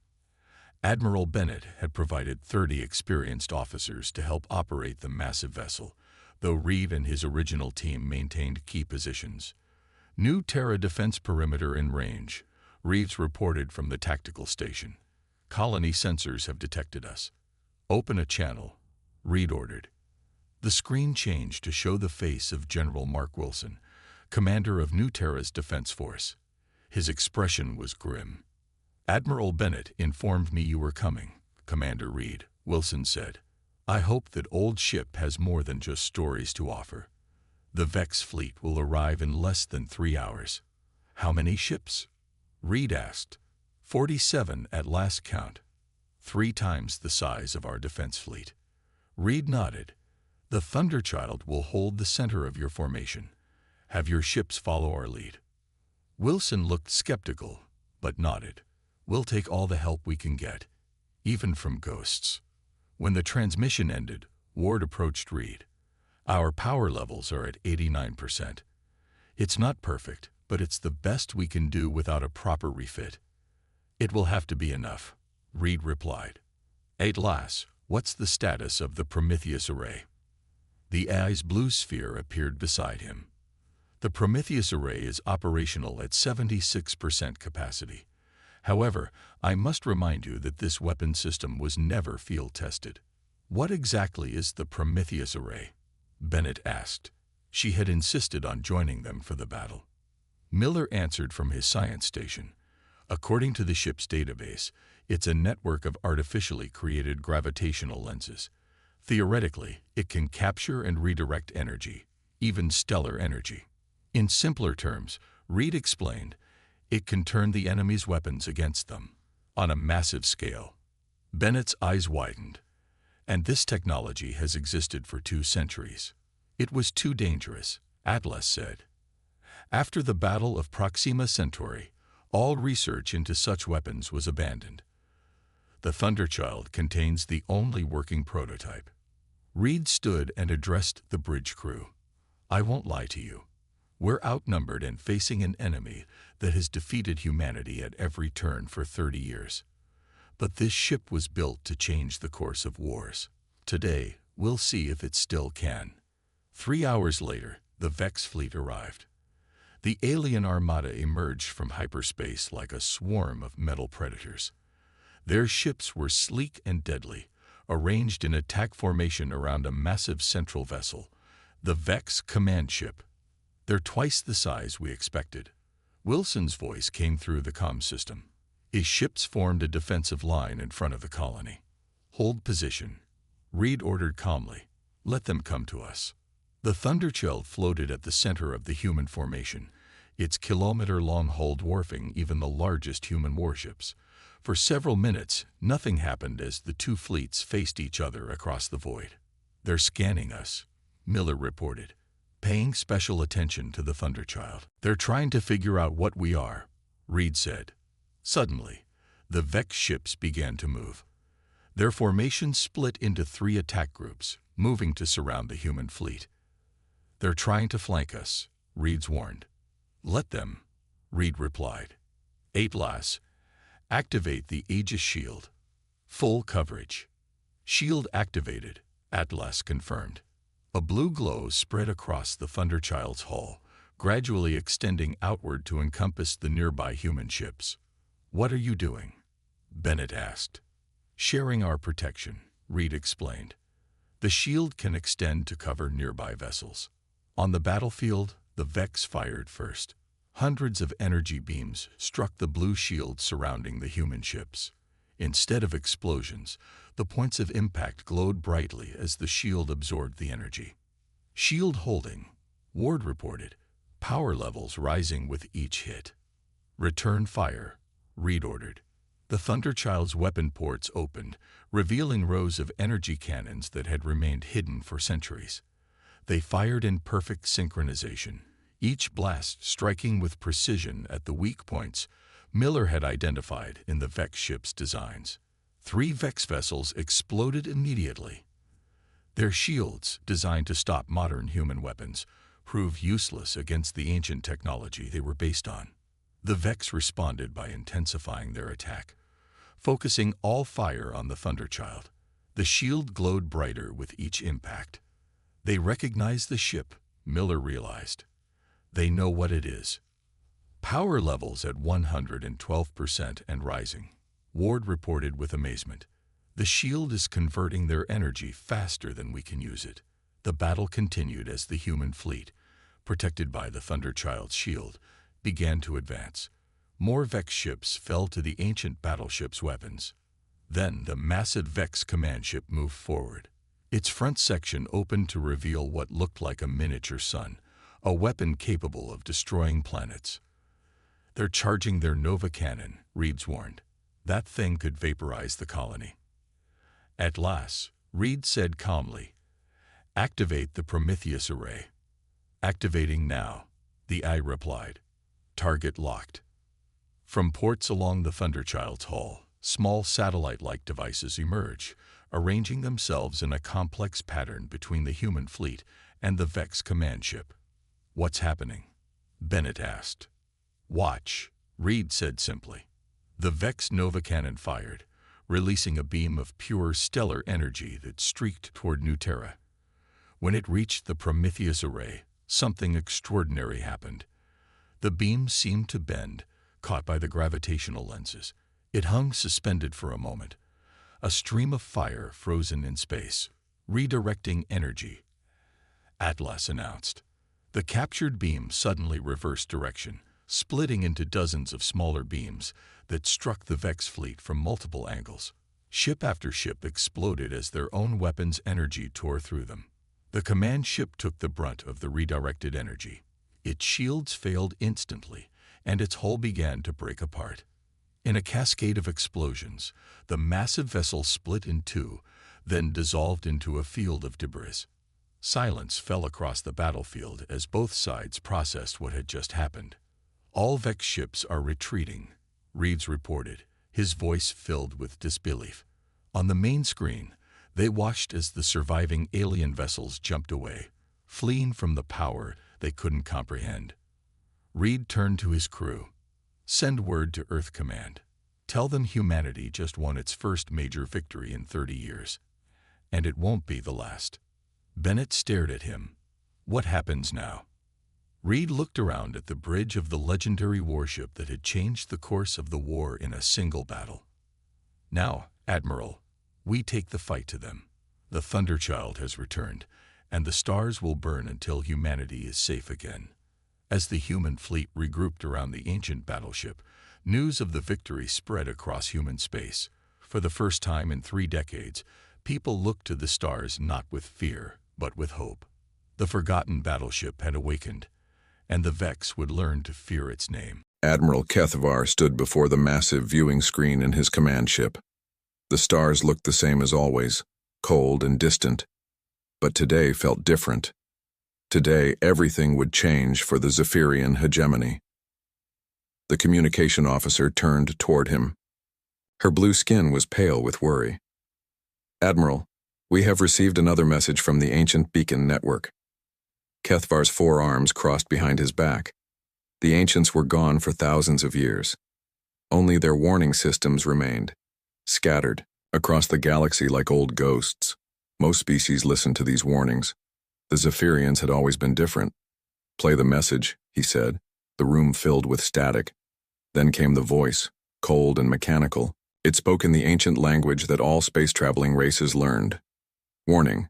Admiral Bennett had provided 30 experienced officers to help operate the massive vessel, though Reed and his original team maintained key positions. New Terra defense perimeter in range, Reeves reported from the tactical station. Colony sensors have detected us. Open a channel, Reed ordered. The screen changed to show the face of General Mark Wilson, commander of New Terra's defense force. His expression was grim. Admiral Bennett informed me you were coming, Commander Reed, Wilson said. I hope that old ship has more than just stories to offer. The Vex fleet will arrive in less than 3 hours. How many ships? Reed asked. 47 at last count. 3 times the size of our defense fleet. Reed nodded. The Thunderchild will hold the center of your formation. Have your ships follow our lead. Wilson looked skeptical, but nodded. We'll take all the help we can get, even from ghosts. When the transmission ended, Ward approached Reed. Our power levels are at 89%. It's not perfect, but it's the best we can do without a proper refit. It will have to be enough, Reed replied. Atlas, what's the status of the Prometheus array? The AI's blue sphere appeared beside him. The Prometheus array is operational at 76% capacity. However, I must remind you that this weapon system was never field-tested. What exactly is the Prometheus array? Bennett asked. She had insisted on joining them for the battle. Miller answered from his science station. According to the ship's database, it's a network of artificially created gravitational lenses. Theoretically, it can capture and redirect energy, even stellar energy. In simpler terms, Reed explained, it can turn the enemy's weapons against them, on a massive scale. Bennett's eyes widened. And this technology has existed for 2 centuries. It was too dangerous, Atlas said. After the Battle of Proxima Centauri, all research into such weapons was abandoned. The Thunderchild contains the only working prototype. Reed stood and addressed the bridge crew. I won't lie to you. We're outnumbered and facing an enemy that has defeated humanity at every turn for 30 years. But this ship was built to change the course of wars. Today, we'll see if it still can. 3 hours later, the Vex fleet arrived. The alien armada emerged from hyperspace like a swarm of metal predators. Their ships were sleek and deadly, arranged in attack formation around a massive central vessel, the Vex command ship. They're twice the size we expected. Wilson's voice came through the comm system. His ships formed a defensive line in front of the colony. Hold position. Reed ordered calmly. Let them come to us. The Thunderchild floated at the center of the human formation, its kilometer-long hull dwarfing even the largest human warships. For several minutes, nothing happened as the two fleets faced each other across the void. They're scanning us, Miller reported, paying special attention to the Thunderchild. They're trying to figure out what we are, Reed said. Suddenly, the Vex ships began to move. Their formation split into 3 attack groups, moving to surround the human fleet. They're trying to flank us, Reed warned. Let them, Reed replied. Atlas, activate the Aegis shield. Full coverage. Shield activated, Atlas confirmed. A blue glow spread across the Thunderchild's hull, gradually extending outward to encompass the nearby human ships. What are you doing? Bennett asked. Sharing our protection, Reed explained. The shield can extend to cover nearby vessels. On the battlefield, the Vex fired first. Hundreds of energy beams struck the blue shield surrounding the human ships. Instead of explosions, the points of impact glowed brightly as the shield absorbed the energy. Shield holding, Ward reported, power levels rising with each hit. Return fire, Reed ordered. The Thunderchild's weapon ports opened, revealing rows of energy cannons that had remained hidden for centuries. They fired in perfect synchronization, each blast striking with precision at the weak points Miller had identified in the Vex ship's designs. 3 Vex vessels exploded immediately. Their shields, designed to stop modern human weapons, proved useless against the ancient technology they were based on. The Vex responded by intensifying their attack, focusing all fire on the Thunderchild. The shield glowed brighter with each impact. They recognized the ship, Miller realized. They know what it is. Power levels at 112% and rising, Ward reported with amazement. The shield is converting their energy faster than we can use it. The battle continued as the human fleet, protected by the Thunderchild's shield, began to advance. More Vex ships fell to the ancient battleship's weapons. Then the massive Vex command ship moved forward. Its front section opened to reveal what looked like a miniature sun, a weapon capable of destroying planets. They're charging their Nova cannon, Reed warned. That thing could vaporize the colony. At last, Reed said calmly, activate the Prometheus array. Activating now, the eye replied. Target locked. From ports along the Thunderchild's hull, small satellite-like devices emerge, arranging themselves in a complex pattern between the human fleet and the Vex command ship. What's happening? Bennett asked. Watch, Reed said simply. The Vex Nova cannon fired, releasing a beam of pure stellar energy that streaked toward New Terra. When it reached the Prometheus array, something extraordinary happened. The beam seemed to bend, caught by the gravitational lenses. It hung suspended for a moment, a stream of fire frozen in space, redirecting energy. Atlas announced. The captured beam suddenly reversed direction, splitting into dozens of smaller beams that struck the Vex fleet from multiple angles. Ship after ship exploded as their own weapons' energy tore through them. The command ship took the brunt of the redirected energy. Its shields failed instantly, and its hull began to break apart. In a cascade of explosions, the massive vessel split in two, then dissolved into a field of debris. Silence fell across the battlefield as both sides processed what had just happened. "All Vex ships are retreating," Reeves reported, his voice filled with disbelief. On the main screen, they watched as the surviving alien vessels jumped away, fleeing from the power they couldn't comprehend. Reed turned to his crew. "Send word to Earth Command. Tell them humanity just won its first major victory in 30 years. And it won't be the last." Bennett stared at him. "What happens now?" Reed looked around at the bridge of the legendary warship that had changed the course of the war in a single battle. "Now, Admiral, we take the fight to them. The Thunderchild has returned, and the stars will burn until humanity is safe again." As the human fleet regrouped around the ancient battleship, news of the victory spread across human space. For the first time in 3 decades, people looked to the stars not with fear, but with hope. The forgotten battleship had awakened, and the Vex would learn to fear its name. Admiral Kethavar stood before the massive viewing screen in his command ship. The stars looked the same as always, cold and distant, but today felt different. Today, everything would change for the Zephyrian hegemony. The communication officer turned toward him. Her blue skin was pale with worry. "Admiral, we have received another message from the ancient beacon network." Kethavar's 4 arms crossed behind his back. The ancients were gone for thousands of years. Only their warning systems remained, scattered across the galaxy like old ghosts. Most species listened to these warnings. The Zephyrians had always been different. "Play the message," he said. The room filled with static. Then came the voice, cold and mechanical. It spoke in the ancient language that all space-traveling races learned. "Warning.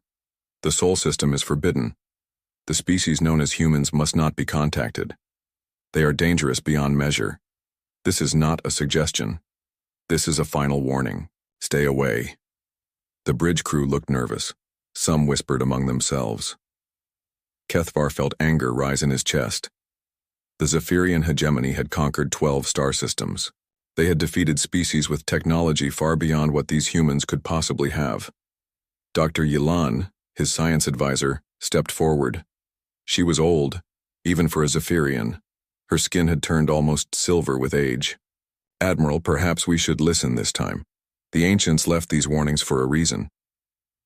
The Sol system is forbidden. The species known as humans must not be contacted. They are dangerous beyond measure. This is not a suggestion. This is a final warning. Stay away." The bridge crew looked nervous. Some whispered among themselves. Kethavar felt anger rise in his chest. The Zephyrian hegemony had conquered 12 star systems. They had defeated species with technology far beyond what these humans could possibly have. Dr. Yelan, his science advisor, stepped forward. She was old, even for a Zephyrian. Her skin had turned almost silver with age. "Admiral, perhaps we should listen this time. The ancients left these warnings for a reason."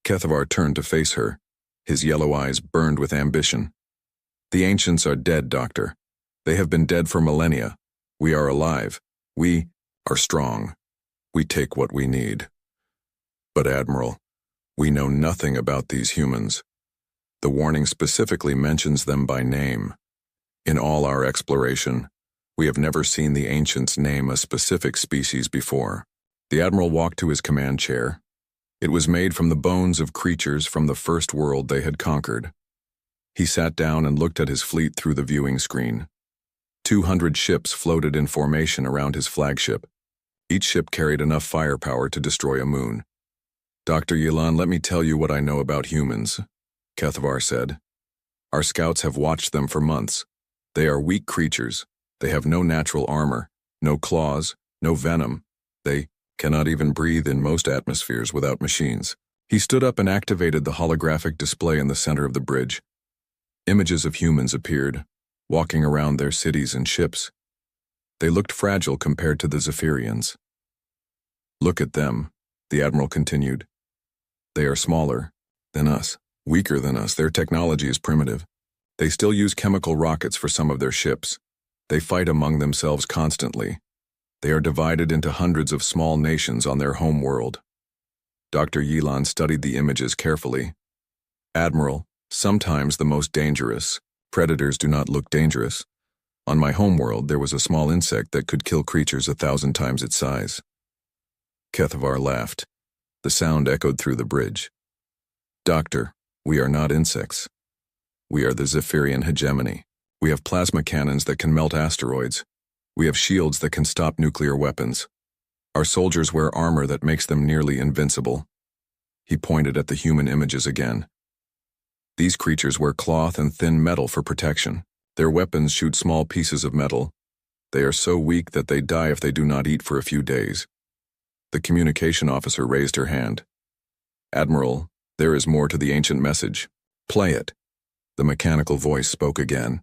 Kethavar turned to face her. His yellow eyes burned with ambition. "The ancients are dead, Doctor. They have been dead for millennia. We are alive. We are strong. We take what we need. But, Admiral, we know nothing about these humans. The warning specifically mentions them by name. In all our exploration, we have never seen the ancients name a specific species before." The Admiral walked to his command chair. It was made from the bones of creatures from the first world they had conquered. He sat down and looked at his fleet through the viewing screen. 200 ships floated in formation around his flagship. Each ship carried enough firepower to destroy a moon. "Dr. Yelan, let me tell you what I know about humans," Kethavar said. "Our scouts have watched them for months. They are weak creatures. They have no natural armor, no claws, no venom. They cannot even breathe in most atmospheres without machines." He stood up and activated the holographic display in the center of the bridge. Images of humans appeared, walking around their cities and ships. They looked fragile compared to the Zephyrians. "Look at them," the Admiral continued. "They are smaller than us, weaker than us. Their technology is primitive. They still use chemical rockets for some of their ships. They fight among themselves constantly. They are divided into hundreds of small nations on their home world." Dr. Yelan studied the images carefully. "Admiral, sometimes the most dangerous predators do not look dangerous. On my home world, there was a small insect that could kill creatures 1,000 times its size." Kethavar laughed. The sound echoed through the bridge. "Doctor, we are not insects. We are the Zephyrian hegemony. We have plasma cannons that can melt asteroids. We have shields that can stop nuclear weapons. Our soldiers wear armor that makes them nearly invincible." He pointed at the human images again. "These creatures wear cloth and thin metal for protection. Their weapons shoot small pieces of metal. They are so weak that they die if they do not eat for a few days." The communication officer raised her hand. "Admiral, there is more to the ancient message. Play it. The mechanical voice spoke again.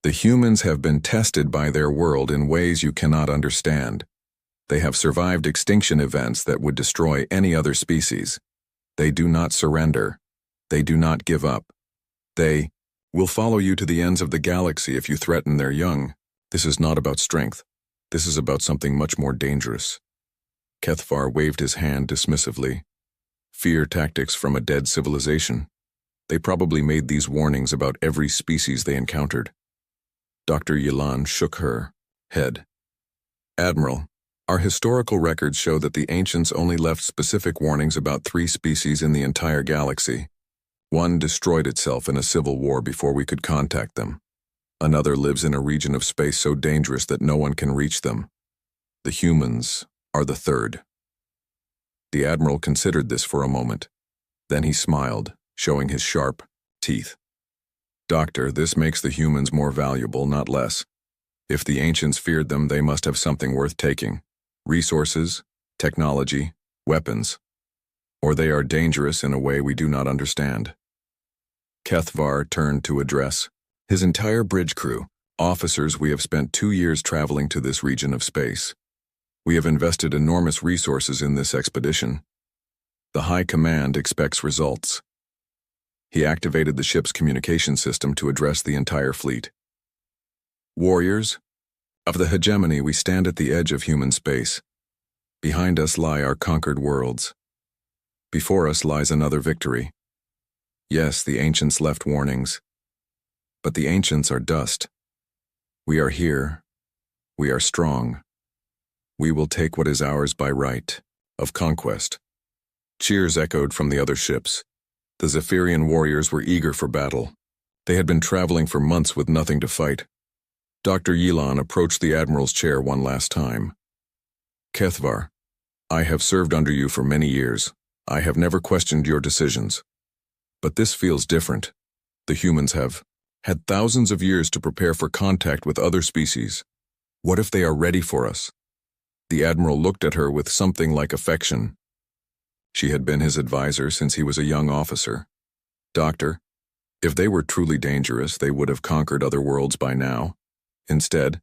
The humans have been tested by their world in ways you cannot understand. They have survived extinction events that would destroy any other species. They do not surrender. They do not give up. They will follow you to the ends of the galaxy if you threaten their young. This is not about strength. This is about something much more dangerous. Kethvar waved his hand dismissively. Fear tactics from a dead civilization. They probably made these warnings about every species they encountered. Dr. Yilan shook her head. Admiral, our historical records show that the ancients only left specific warnings about 3 species in the entire galaxy. One destroyed itself in a civil war before we could contact them. Another lives in a region of space so dangerous that no one can reach them. The humans are the third. The Admiral considered this for a moment. Then he smiled, showing his sharp teeth. Doctor, this makes the humans more valuable, not less. If the ancients feared them, they must have something worth taking. Resources, technology, weapons. Or they are dangerous in a way we do not understand. Kethvar turned to address his entire bridge crew. Officers, we have spent 2 years traveling to this region of space. We have invested enormous resources in this expedition. The High Command expects results. He activated the ship's communication system to address the entire fleet. Warriors, of the hegemony, we stand at the edge of human space. Behind us lie our conquered worlds. Before us lies another victory. Yes, the ancients left warnings. But the ancients are dust. We are here. We are strong. We will take what is ours by right of conquest. Cheers echoed from the other ships. The Zephyrian warriors were eager for battle. They had been traveling for months with nothing to fight. Dr. Yilan approached the Admiral's chair one last time. Kethvar, I have served under you for many years. I have never questioned your decisions. But this feels different. The humans have had thousands of years to prepare for contact with other species. What if they are ready for us? The Admiral looked at her with something like affection. She had been his advisor since he was a young officer. Doctor, if they were truly dangerous, they would have conquered other worlds by now. Instead,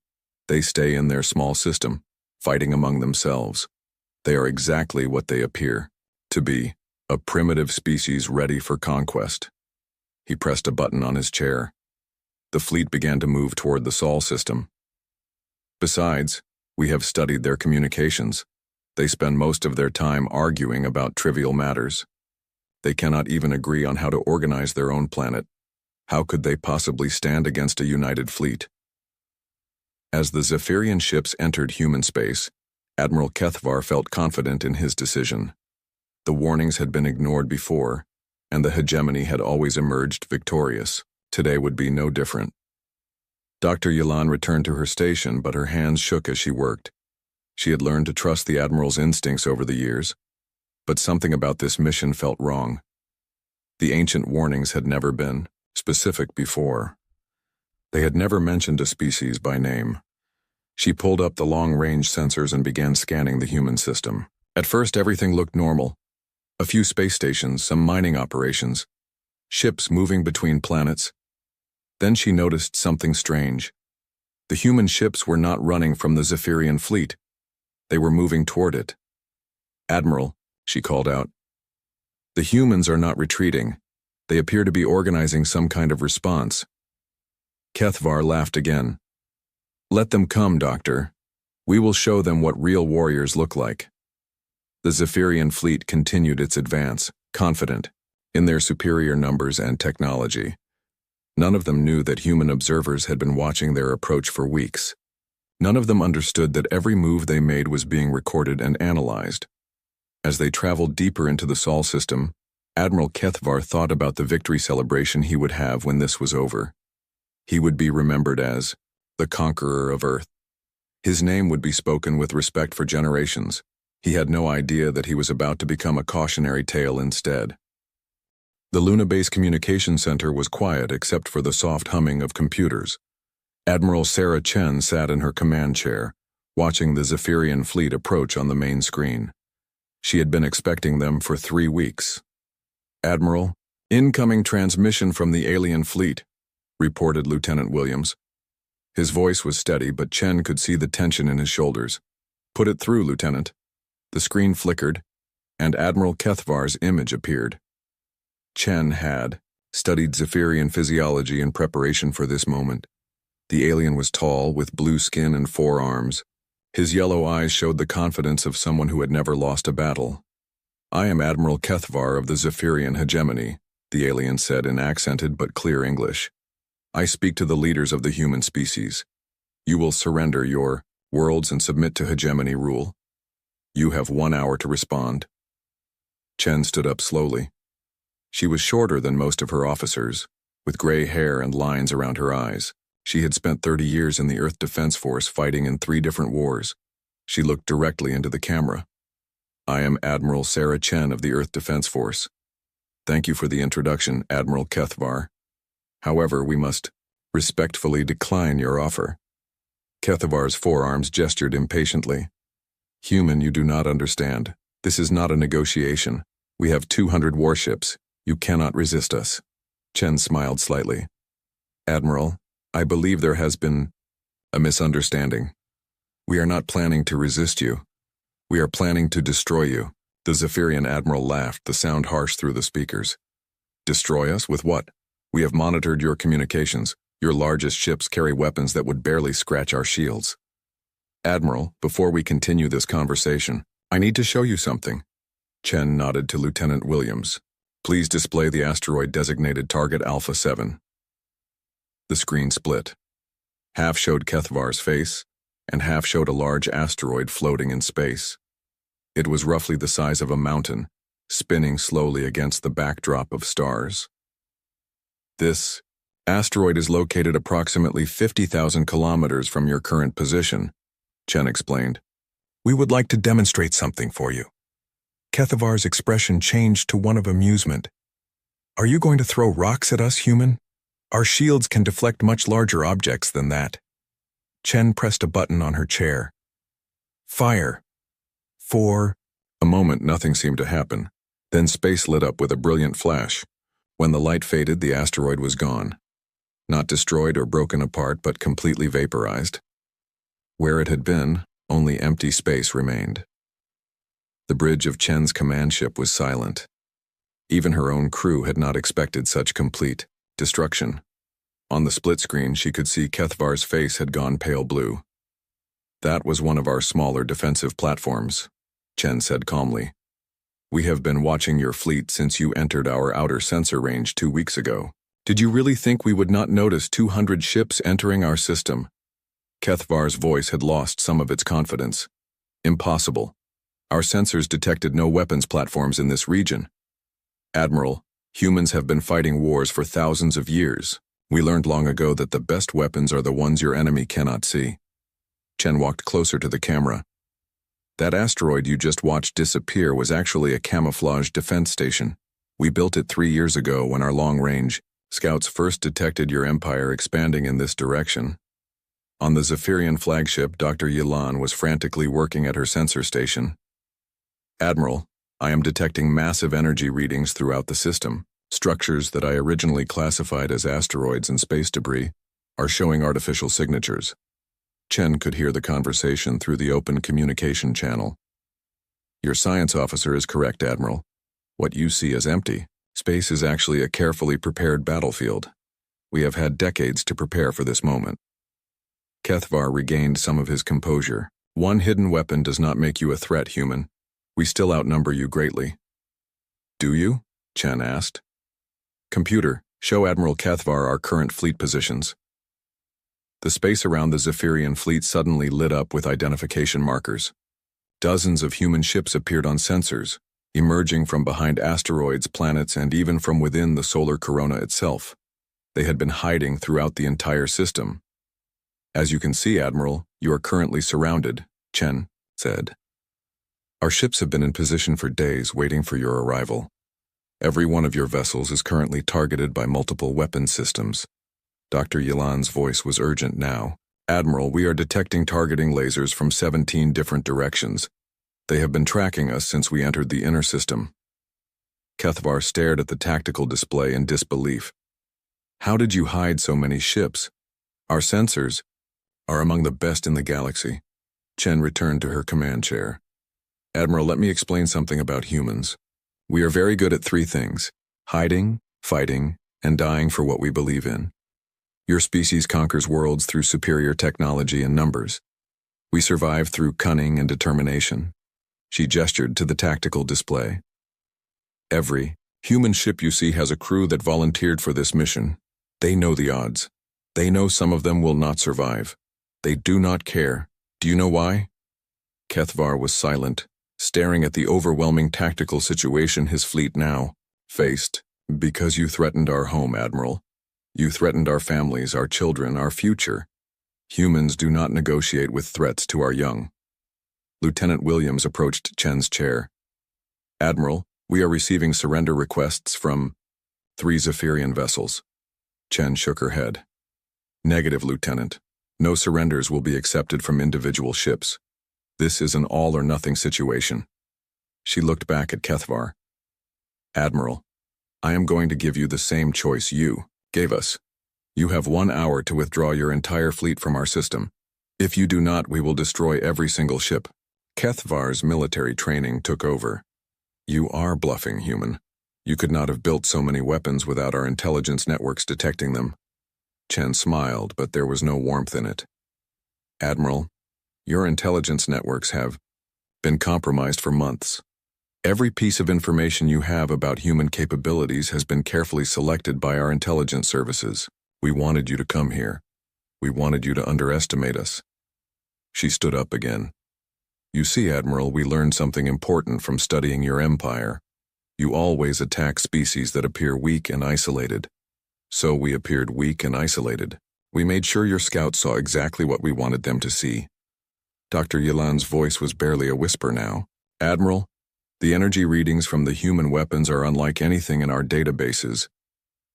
they stay in their small system, fighting among themselves. They are exactly what they appear to be, a primitive species ready for conquest. He pressed a button on his chair. The fleet began to move toward the Sol system. Besides, we have studied their communications. They spend most of their time arguing about trivial matters. They cannot even agree on how to organize their own planet. How could they possibly stand against a united fleet? As the Zephyrian ships entered human space, Admiral Kethvar felt confident in his decision. The warnings had been ignored before, and the hegemony had always emerged victorious. Today would be no different. Dr. Yilan returned to her station, but her hands shook as she worked. She had learned to trust the Admiral's instincts over the years, but something about this mission felt wrong. The ancient warnings had never been specific before. They had never mentioned a species by name. She pulled up the long-range sensors and began scanning the human system. At first, everything looked normal. A few space stations, some mining operations, ships moving between planets. Then she noticed something strange. The human ships were not running from the Zephyrian fleet. They were moving toward it. Admiral, she called out. The humans are not retreating. They appear to be organizing some kind of response. Kethvar laughed again. Let them come, Doctor. We will show them what real warriors look like. The Zephyrian fleet continued its advance, confident in their superior numbers and technology. None of them knew that human observers had been watching their approach for weeks. None of them understood that every move they made was being recorded and analyzed. As they traveled deeper into the Sol system, Admiral Kethvar thought about the victory celebration he would have when this was over. He would be remembered as the conqueror of Earth. His name would be spoken with respect for generations. He had no idea that he was about to become a cautionary tale instead. The Luna Base Communication Center was quiet except for the soft humming of computers. Admiral Sarah Chen sat in her command chair, watching the Zephyrian fleet approach on the main screen. She had been expecting them for 3 weeks. Admiral, "Incoming transmission from the alien fleet," reported Lieutenant Williams. His voice was steady, but Chen could see the tension in his shoulders. "Put it through, Lieutenant." The screen flickered, and Admiral Kethvar's image appeared. Chen had studied Zephyrian physiology in preparation for this moment. The alien was tall, with blue skin and 4 arms. His yellow eyes showed the confidence of someone who had never lost a battle. "I am Admiral Kethvar of the Zephyrian hegemony," the alien said in accented but clear English. "I speak to the leaders of the human species. You will surrender your worlds and submit to hegemony rule. You have 1 hour to respond." Chen stood up slowly. She was shorter than most of her officers, with gray hair and lines around her eyes. She had spent 30 years in the Earth Defense Force fighting in 3 different wars. She looked directly into the camera. "I am Admiral Sarah Chen of the Earth Defense Force. Thank you for the introduction, Admiral Kethvar. However, we must respectfully decline your offer." Kethvar's forearms gestured impatiently. "Human, you do not understand. This is not a negotiation. We have 200 warships. You cannot resist us." Chen smiled slightly. "Admiral, I believe there has been a misunderstanding. We are not planning to resist you. We are planning to destroy you." The Zephyrian admiral laughed, the sound harsh through the speakers. "Destroy us? With what? We have monitored your communications. Your largest ships carry weapons that would barely scratch our shields." "Admiral, before we continue this conversation, I need to show you something." Chen nodded to Lieutenant Williams. "Please display the asteroid designated Target Alpha 7. The screen split. Half showed Kethvar's face, and half showed a large asteroid floating in space. It was roughly the size of a mountain, spinning slowly against the backdrop of stars. "This asteroid is located approximately 50,000 kilometers from your current position," Chen explained. "We would like to demonstrate something for you." Kethvar's expression changed to one of amusement. "Are you going to throw rocks at us, human? Our shields can deflect much larger objects than that." Chen pressed a button on her chair. "Fire." For a moment, nothing seemed to happen. Then space lit up with a brilliant flash. When the light faded, the asteroid was gone. Not destroyed or broken apart, but completely vaporized. Where it had been, only empty space remained. The bridge of Chen's command ship was silent. Even her own crew had not expected such complete destruction. On the split screen, she could see Kethvar's face had gone pale blue. "That was one of our smaller defensive platforms," Chen said calmly. "We have been watching your fleet since you entered our outer sensor range 2 weeks ago. Did you really think we would not notice 200 ships entering our system?" Kethvar's voice had lost some of its confidence. "Impossible. Our sensors detected no weapons platforms in this region. Admiral, humans have been fighting wars for thousands of years. We learned long ago that the best weapons are the ones your enemy cannot see." Chen walked closer to the camera. "That asteroid you just watched disappear was actually a camouflage defense station. We built it 3 years ago when our long-range scouts first detected your empire expanding in this direction. On the Zephyrian flagship, Dr. Yilan was frantically working at her sensor station. Admiral, I am detecting massive energy readings throughout the system. Structures that I originally classified as asteroids and space debris are showing artificial signatures." Chen could hear the conversation through the open communication channel. "Your science officer is correct, Admiral. What you see is empty. Space is actually a carefully prepared battlefield. We have had decades to prepare for this moment." Kethvar regained some of his composure. "One hidden weapon does not make you a threat, human. We still outnumber you greatly." "Do you?" Chen asked. "Computer, show Admiral Kethvar our current fleet positions." The space around the Zephyrian fleet suddenly lit up with identification markers. Dozens of human ships appeared on sensors, emerging from behind asteroids, planets, and even from within the solar corona itself. They had been hiding throughout the entire system. "As you can see, Admiral, you are currently surrounded," Chen said. "Our ships have been in position for days, waiting for your arrival. Every one of your vessels is currently targeted by multiple weapon systems." Dr. Yilan's voice was urgent now. "Admiral, we are detecting targeting lasers from 17 different directions. They have been tracking us since we entered the inner system." Kethvar stared at the tactical display in disbelief. How did you hide so many ships? Our sensors are among the best in the galaxy. Chen returned to her command chair. Admiral, let me explain something about humans. We are very good at three things: hiding, fighting, and dying for what we believe in. Your species conquers worlds through superior technology and numbers. We survive through cunning and determination. She gestured to the tactical display. Every human ship you see has a crew that volunteered for this mission. They know the odds. They know some of them will not survive. They do not care. Do you know why? Kethvar was silent, staring at the overwhelming tactical situation his fleet now faced. Because you threatened our home, Admiral. You threatened our families, our children, our future. Humans do not negotiate with threats to our young. Lieutenant Williams approached Chen's chair. Admiral, we are receiving surrender requests from 3 Zephyrian vessels. Chen shook her head. Negative, Lieutenant. No surrenders will be accepted from individual ships. This is an all-or-nothing situation. She looked back at Kethvar. Admiral, I am going to give you the same choice you gave us. You have 1 hour to withdraw your entire fleet from our system. If you do not, we will destroy every single ship. Kethvar's military training took over. You are bluffing, human. You could not have built so many weapons without our intelligence networks detecting them. Chen smiled, but there was no warmth in it. Admiral, your intelligence networks have been compromised for months. Every piece of information you have about human capabilities has been carefully selected by our intelligence services. We wanted you to come here. We wanted you to underestimate us. She stood up again. You see, Admiral, we learned something important from studying your empire. You always attack species that appear weak and isolated. So we appeared weak and isolated. We made sure your scouts saw exactly what we wanted them to see. Dr. Yilan's voice was barely a whisper now. Admiral, the energy readings from the human weapons are unlike anything in our databases.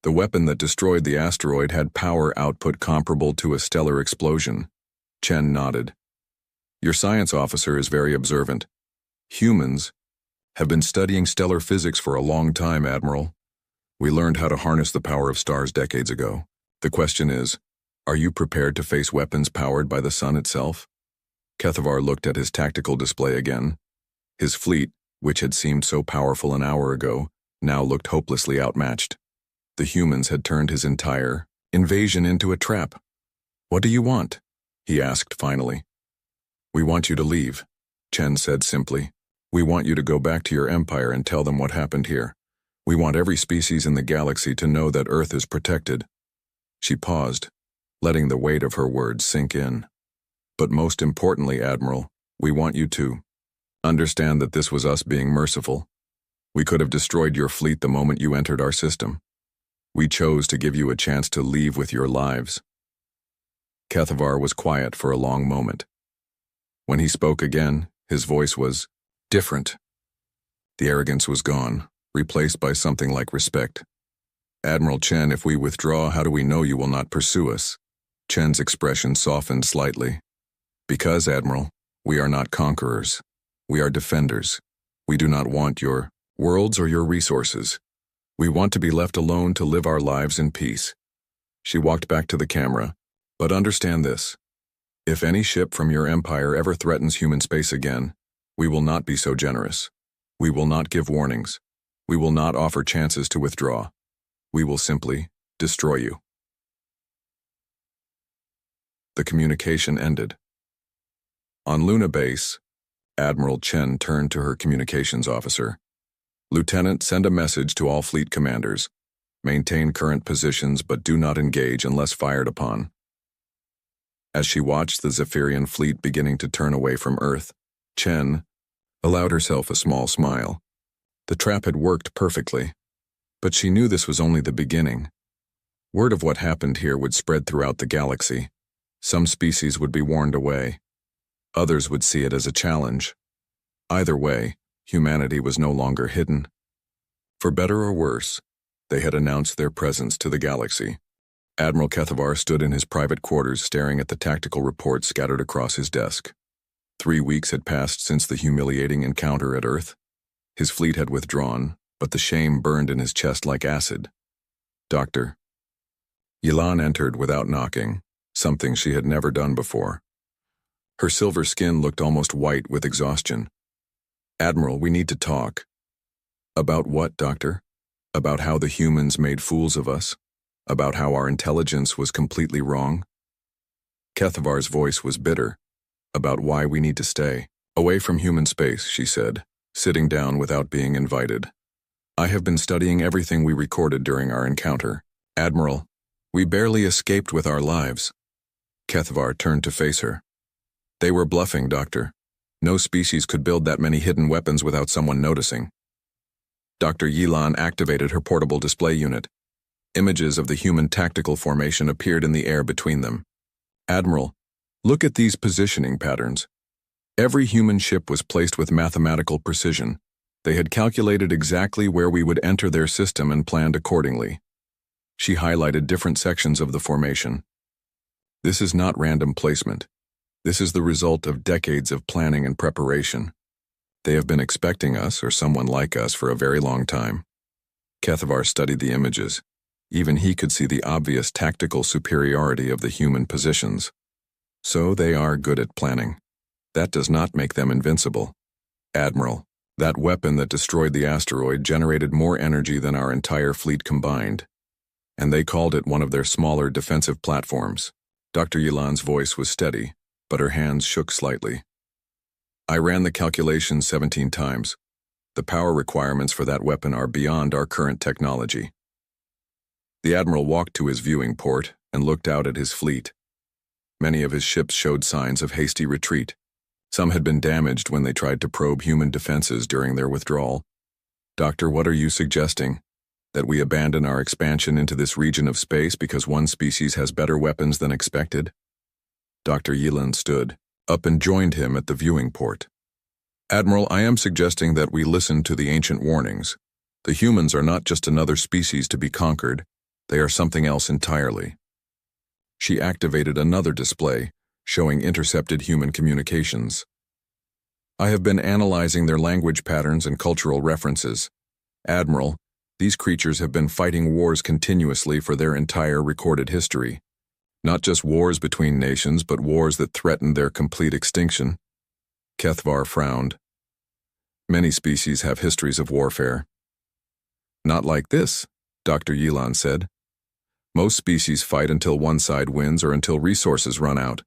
The weapon that destroyed the asteroid had power output comparable to a stellar explosion. Chen nodded. Your science officer is very observant. Humans have been studying stellar physics for a long time, Admiral. We learned how to harness the power of stars decades ago. The question is, are you prepared to face weapons powered by the sun itself? Kethvar looked at his tactical display again. His fleet, which had seemed so powerful an hour ago, now looked hopelessly outmatched. The humans had turned his entire invasion into a trap. What do you want? He asked finally. We want you to leave, Chen said simply. We want you to go back to your empire and tell them what happened here. We want every species in the galaxy to know that Earth is protected. She paused, letting the weight of her words sink in. But most importantly, Admiral, we want you to understand that this was us being merciful. We could have destroyed your fleet the moment you entered our system. We chose to give you a chance to leave with your lives. Kethvar was quiet for a long moment. When he spoke again, his voice was different. The arrogance was gone, replaced by something like respect. Admiral Chen, if we withdraw, how do we know you will not pursue us? Chen's expression softened slightly. Because, Admiral, we are not conquerors. We are defenders. We do not want your worlds or your resources. We want to be left alone to live our lives in peace. She walked back to the camera. But understand this. If any ship from your empire ever threatens human space again, we will not be so generous. We will not give warnings. We will not offer chances to withdraw. We will simply destroy you. The communication ended. On Luna Base, Admiral Chen turned to her communications officer. Lieutenant, send a message to all fleet commanders. Maintain current positions but do not engage unless fired upon. As she watched the Zephyrian fleet beginning to turn away from Earth, Chen allowed herself a small smile. The trap had worked perfectly, but she knew this was only the beginning. Word of what happened here would spread throughout the galaxy. Some species would be warned away. Others would see it as a challenge. Either way, humanity was no longer hidden. For better or worse, they had announced their presence to the galaxy. Admiral Kethvar stood in his private quarters staring at the tactical reports scattered across his desk. 3 weeks had passed since the humiliating encounter at Earth. His fleet had withdrawn, but the shame burned in his chest like acid. "Doctor." Yilan entered without knocking, something she had never done before. Her silver skin looked almost white with exhaustion. "Admiral, we need to talk." "About what, Doctor?" "About how the humans made fools of us. About how our intelligence was completely wrong." Kethavar's voice was bitter. "About why we need to stay away from human space," she said, sitting down without being invited. "I have been studying everything we recorded during our encounter. Admiral, we barely escaped with our lives." Kethavar turned to face her. "They were bluffing, Doctor. No species could build that many hidden weapons without someone noticing." Dr. Yilan activated her portable display unit. Images of the human tactical formation appeared in the air between them. "Admiral, look at these positioning patterns. Every human ship was placed with mathematical precision. They had calculated exactly where we would enter their system and planned accordingly." She highlighted different sections of the formation. "This is not random placement. This is the result of decades of planning and preparation. They have been expecting us, or someone like us, for a very long time." Kethavar studied the images. Even he could see the obvious tactical superiority of the human positions. So they are good at planning. That does not make them invincible. "Admiral, that weapon that destroyed the asteroid generated more energy than our entire fleet combined. And they called it one of their smaller defensive platforms." Dr. Yilan's voice was steady, but her hands shook slightly. "I ran the calculations 17 times. The power requirements for that weapon are beyond our current technology." The Admiral walked to his viewing port and looked out at his fleet. Many of his ships showed signs of hasty retreat. Some had been damaged when they tried to probe human defenses during their withdrawal. "Doctor, what are you suggesting? That we abandon our expansion into this region of space because one species has better weapons than expected?" Dr. Yilan stood up and joined him at the viewing port. "Admiral, I am suggesting that we listen to the ancient warnings. The humans are not just another species to be conquered. They are something else entirely." She activated another display, showing intercepted human communications. "I have been analyzing their language patterns and cultural references. Admiral, these creatures have been fighting wars continuously for their entire recorded history. Not just wars between nations, but wars that threatened their complete extinction." Kethavar frowned. "Many species have histories of warfare." "Not like this," Dr. Yilan said. "Most species fight until one side wins or until resources run out.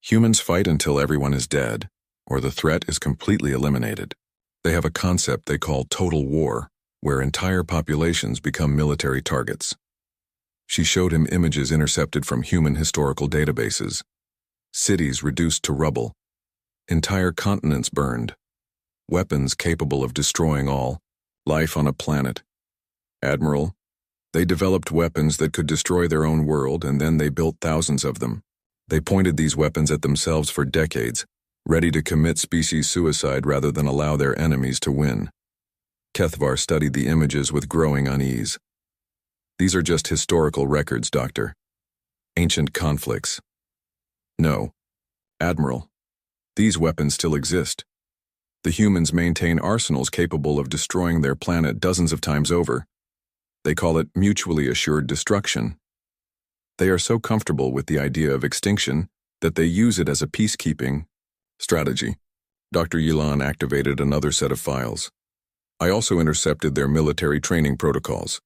Humans fight until everyone is dead, or the threat is completely eliminated. They have a concept they call total war, where entire populations become military targets." She showed him images intercepted from human historical databases. Cities reduced to rubble. Entire continents burned. Weapons capable of destroying all. Life on a planet. "Admiral, they developed weapons that could destroy their own world, and then they built thousands of them. They pointed these weapons at themselves for decades, ready to commit species suicide rather than allow their enemies to win." Kethavar studied the images with growing unease. "These are just historical records, Doctor. Ancient conflicts." "No. Admiral, these weapons still exist. The humans maintain arsenals capable of destroying their planet dozens of times over. They call it mutually assured destruction. They are so comfortable with the idea of extinction that they use it as a peacekeeping strategy." Dr. Yilan activated another set of files. "I also intercepted their military training protocols.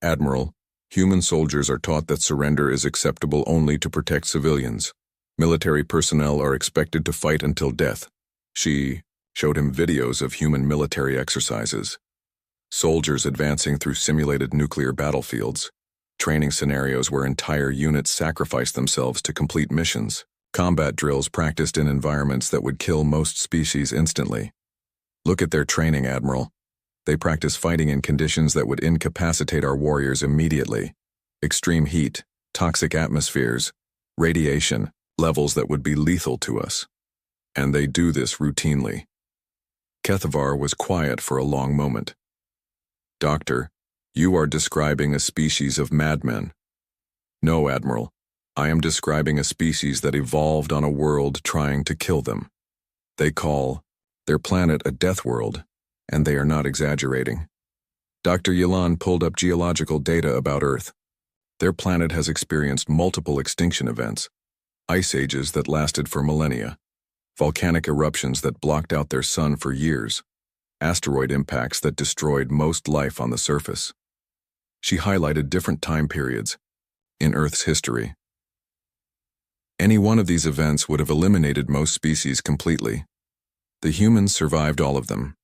Admiral, human soldiers are taught that surrender is acceptable only to protect civilians. Military personnel are expected to fight until death." She showed him videos of human military exercises. Soldiers advancing through simulated nuclear battlefields, training scenarios where entire units sacrifice themselves to complete missions, combat drills practiced in environments that would kill most species instantly. "Look at their training, Admiral. They practice fighting in conditions that would incapacitate our warriors immediately. Extreme heat, toxic atmospheres, radiation, levels that would be lethal to us. And they do this routinely." Kethavar was quiet for a long moment. "Doctor, you are describing a species of madmen." "No, Admiral. I am describing a species that evolved on a world trying to kill them. They call their planet a death world, and they are not exaggerating. Dr. Yilan pulled up geological data about Earth. Their planet has experienced multiple extinction events, ice ages that lasted for millennia, volcanic eruptions that blocked out their sun for years, asteroid impacts that destroyed most life on the surface. She highlighted different time periods in Earth's history. Any one of these events would have eliminated most species completely. The humans survived all of them.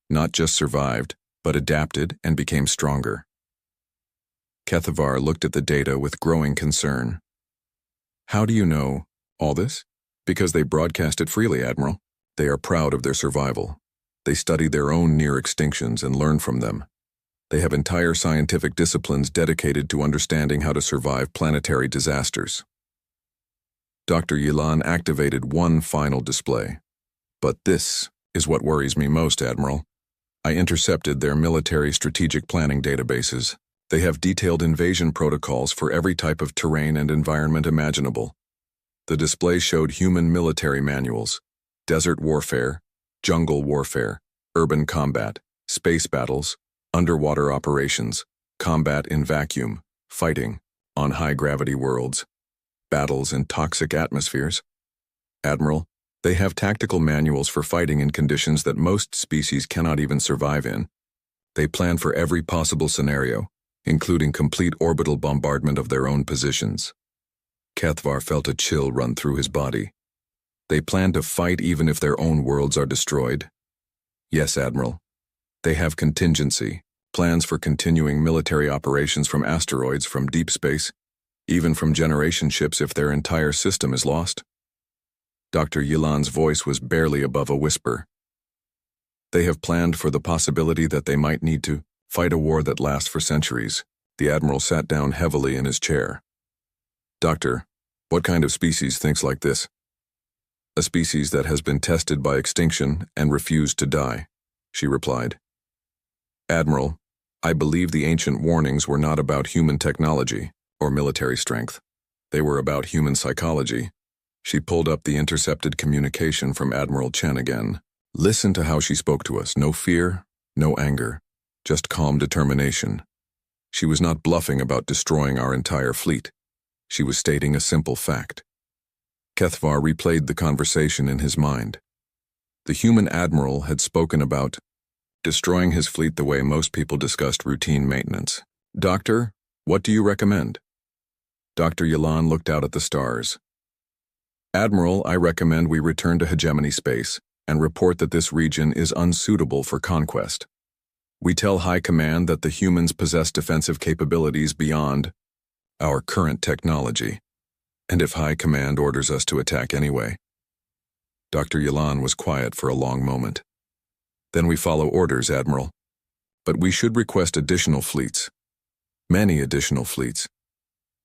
Not just survived, but adapted and became stronger. Kethavar looked at the data with growing concern. How do you know all this? Because they broadcast it freely, Admiral. They are proud of their survival. They study their own near extinctions and learn from them. They have entire scientific disciplines dedicated to understanding how to survive planetary disasters. Dr. Yilan activated one final display. But this is what worries me most, Admiral. I intercepted their military strategic planning databases. They have detailed invasion protocols for every type of terrain and environment imaginable. The display showed human military manuals, desert warfare, jungle warfare, urban combat, space battles, underwater operations, combat in vacuum, fighting on high-gravity worlds, battles in toxic atmospheres. Admiral, they have tactical manuals for fighting in conditions that most species cannot even survive in. They plan for every possible scenario, including complete orbital bombardment of their own positions. Kethavar felt a chill run through his body. They plan to fight even if their own worlds are destroyed? Yes, Admiral. They have contingency, plans for continuing military operations from asteroids, from deep space, even from generation ships if their entire system is lost. Dr. Yilan's voice was barely above a whisper. They have planned for the possibility that they might need to fight a war that lasts for centuries. The Admiral sat down heavily in his chair. Doctor, what kind of species thinks like this? A species that has been tested by extinction and refused to die, she replied. Admiral, I believe the ancient warnings were not about human technology or military strength. They were about human psychology. She pulled up the intercepted communication from Admiral Chen again. Listen to how she spoke to us. No fear, no anger, just calm determination. She was not bluffing about destroying our entire fleet. She was stating a simple fact. Kethavar replayed the conversation in his mind. The human admiral had spoken about destroying his fleet the way most people discussed routine maintenance. Doctor, what do you recommend? Dr. Yilan looked out at the stars. Admiral, I recommend we return to hegemony space and report that this region is unsuitable for conquest. We tell High Command that the humans possess defensive capabilities beyond our current technology, and if High Command orders us to attack anyway. Dr. Yilan was quiet for a long moment. Then we follow orders, Admiral. But we should request additional fleets. Many additional fleets.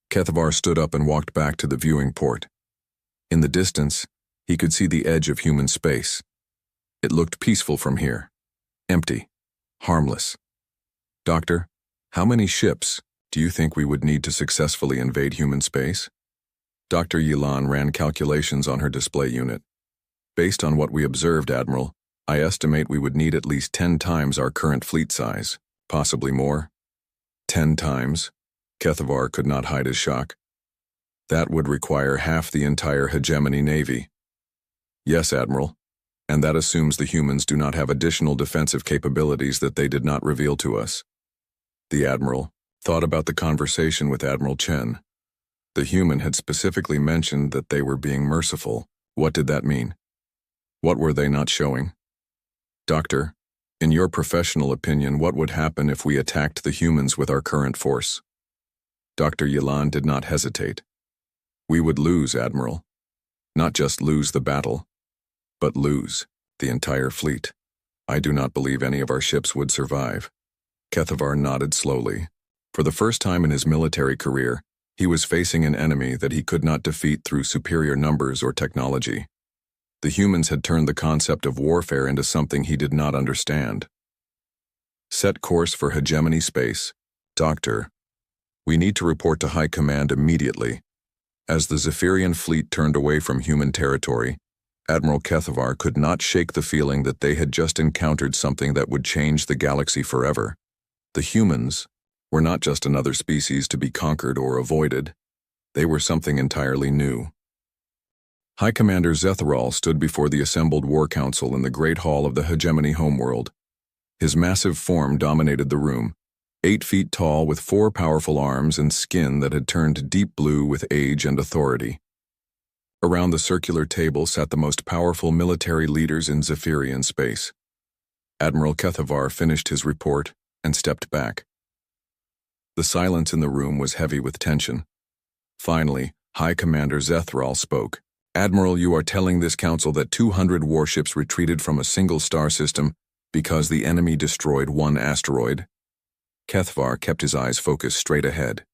Kethavar stood up and walked back to the viewing port. In the distance, he could see the edge of human space. It looked peaceful from here. Empty. Harmless. Doctor, how many ships do you think we would need to successfully invade human space? Dr. Yilan ran calculations on her display unit. Based on what we observed, Admiral, I estimate we would need at least 10 times our current fleet size, possibly more. 10 times? Kethavar could not hide his shock. That would require half the entire hegemony navy. Yes, Admiral, and that assumes the humans do not have additional defensive capabilities that they did not reveal to us. The Admiral thought about the conversation with Admiral Chen. The human had specifically mentioned that they were being merciful. What did that mean? What were they not showing? Doctor, in your professional opinion, what would happen if we attacked the humans with our current force? Dr. Yilan did not hesitate. We would lose, Admiral. Not just lose the battle, but lose the entire fleet. I do not believe any of our ships would survive. Kethavar nodded slowly. For the first time in his military career, he was facing an enemy that he could not defeat through superior numbers or technology. The humans had turned the concept of warfare into something he did not understand. Set course for hegemony space. Doctor, we need to report to High Command immediately. As the Zephyrian fleet turned away from human territory, Admiral Kethavar could not shake the feeling that they had just encountered something that would change the galaxy forever. The humans were not just another species to be conquered or avoided. They were something entirely new. High Commander Zethrall stood before the assembled war council in the great hall of the hegemony homeworld. His massive form dominated the room, 8 feet tall with 4 powerful arms and skin that had turned deep blue with age and authority. Around the circular table sat the most powerful military leaders in Zephyrian space. Admiral Kethavar finished his report and stepped back. The silence in the room was heavy with tension. Finally, High Commander Zethrall spoke. "Admiral, you are telling this council that 200 warships retreated from a single star system because the enemy destroyed one asteroid?" Kethavar kept his eyes focused straight ahead.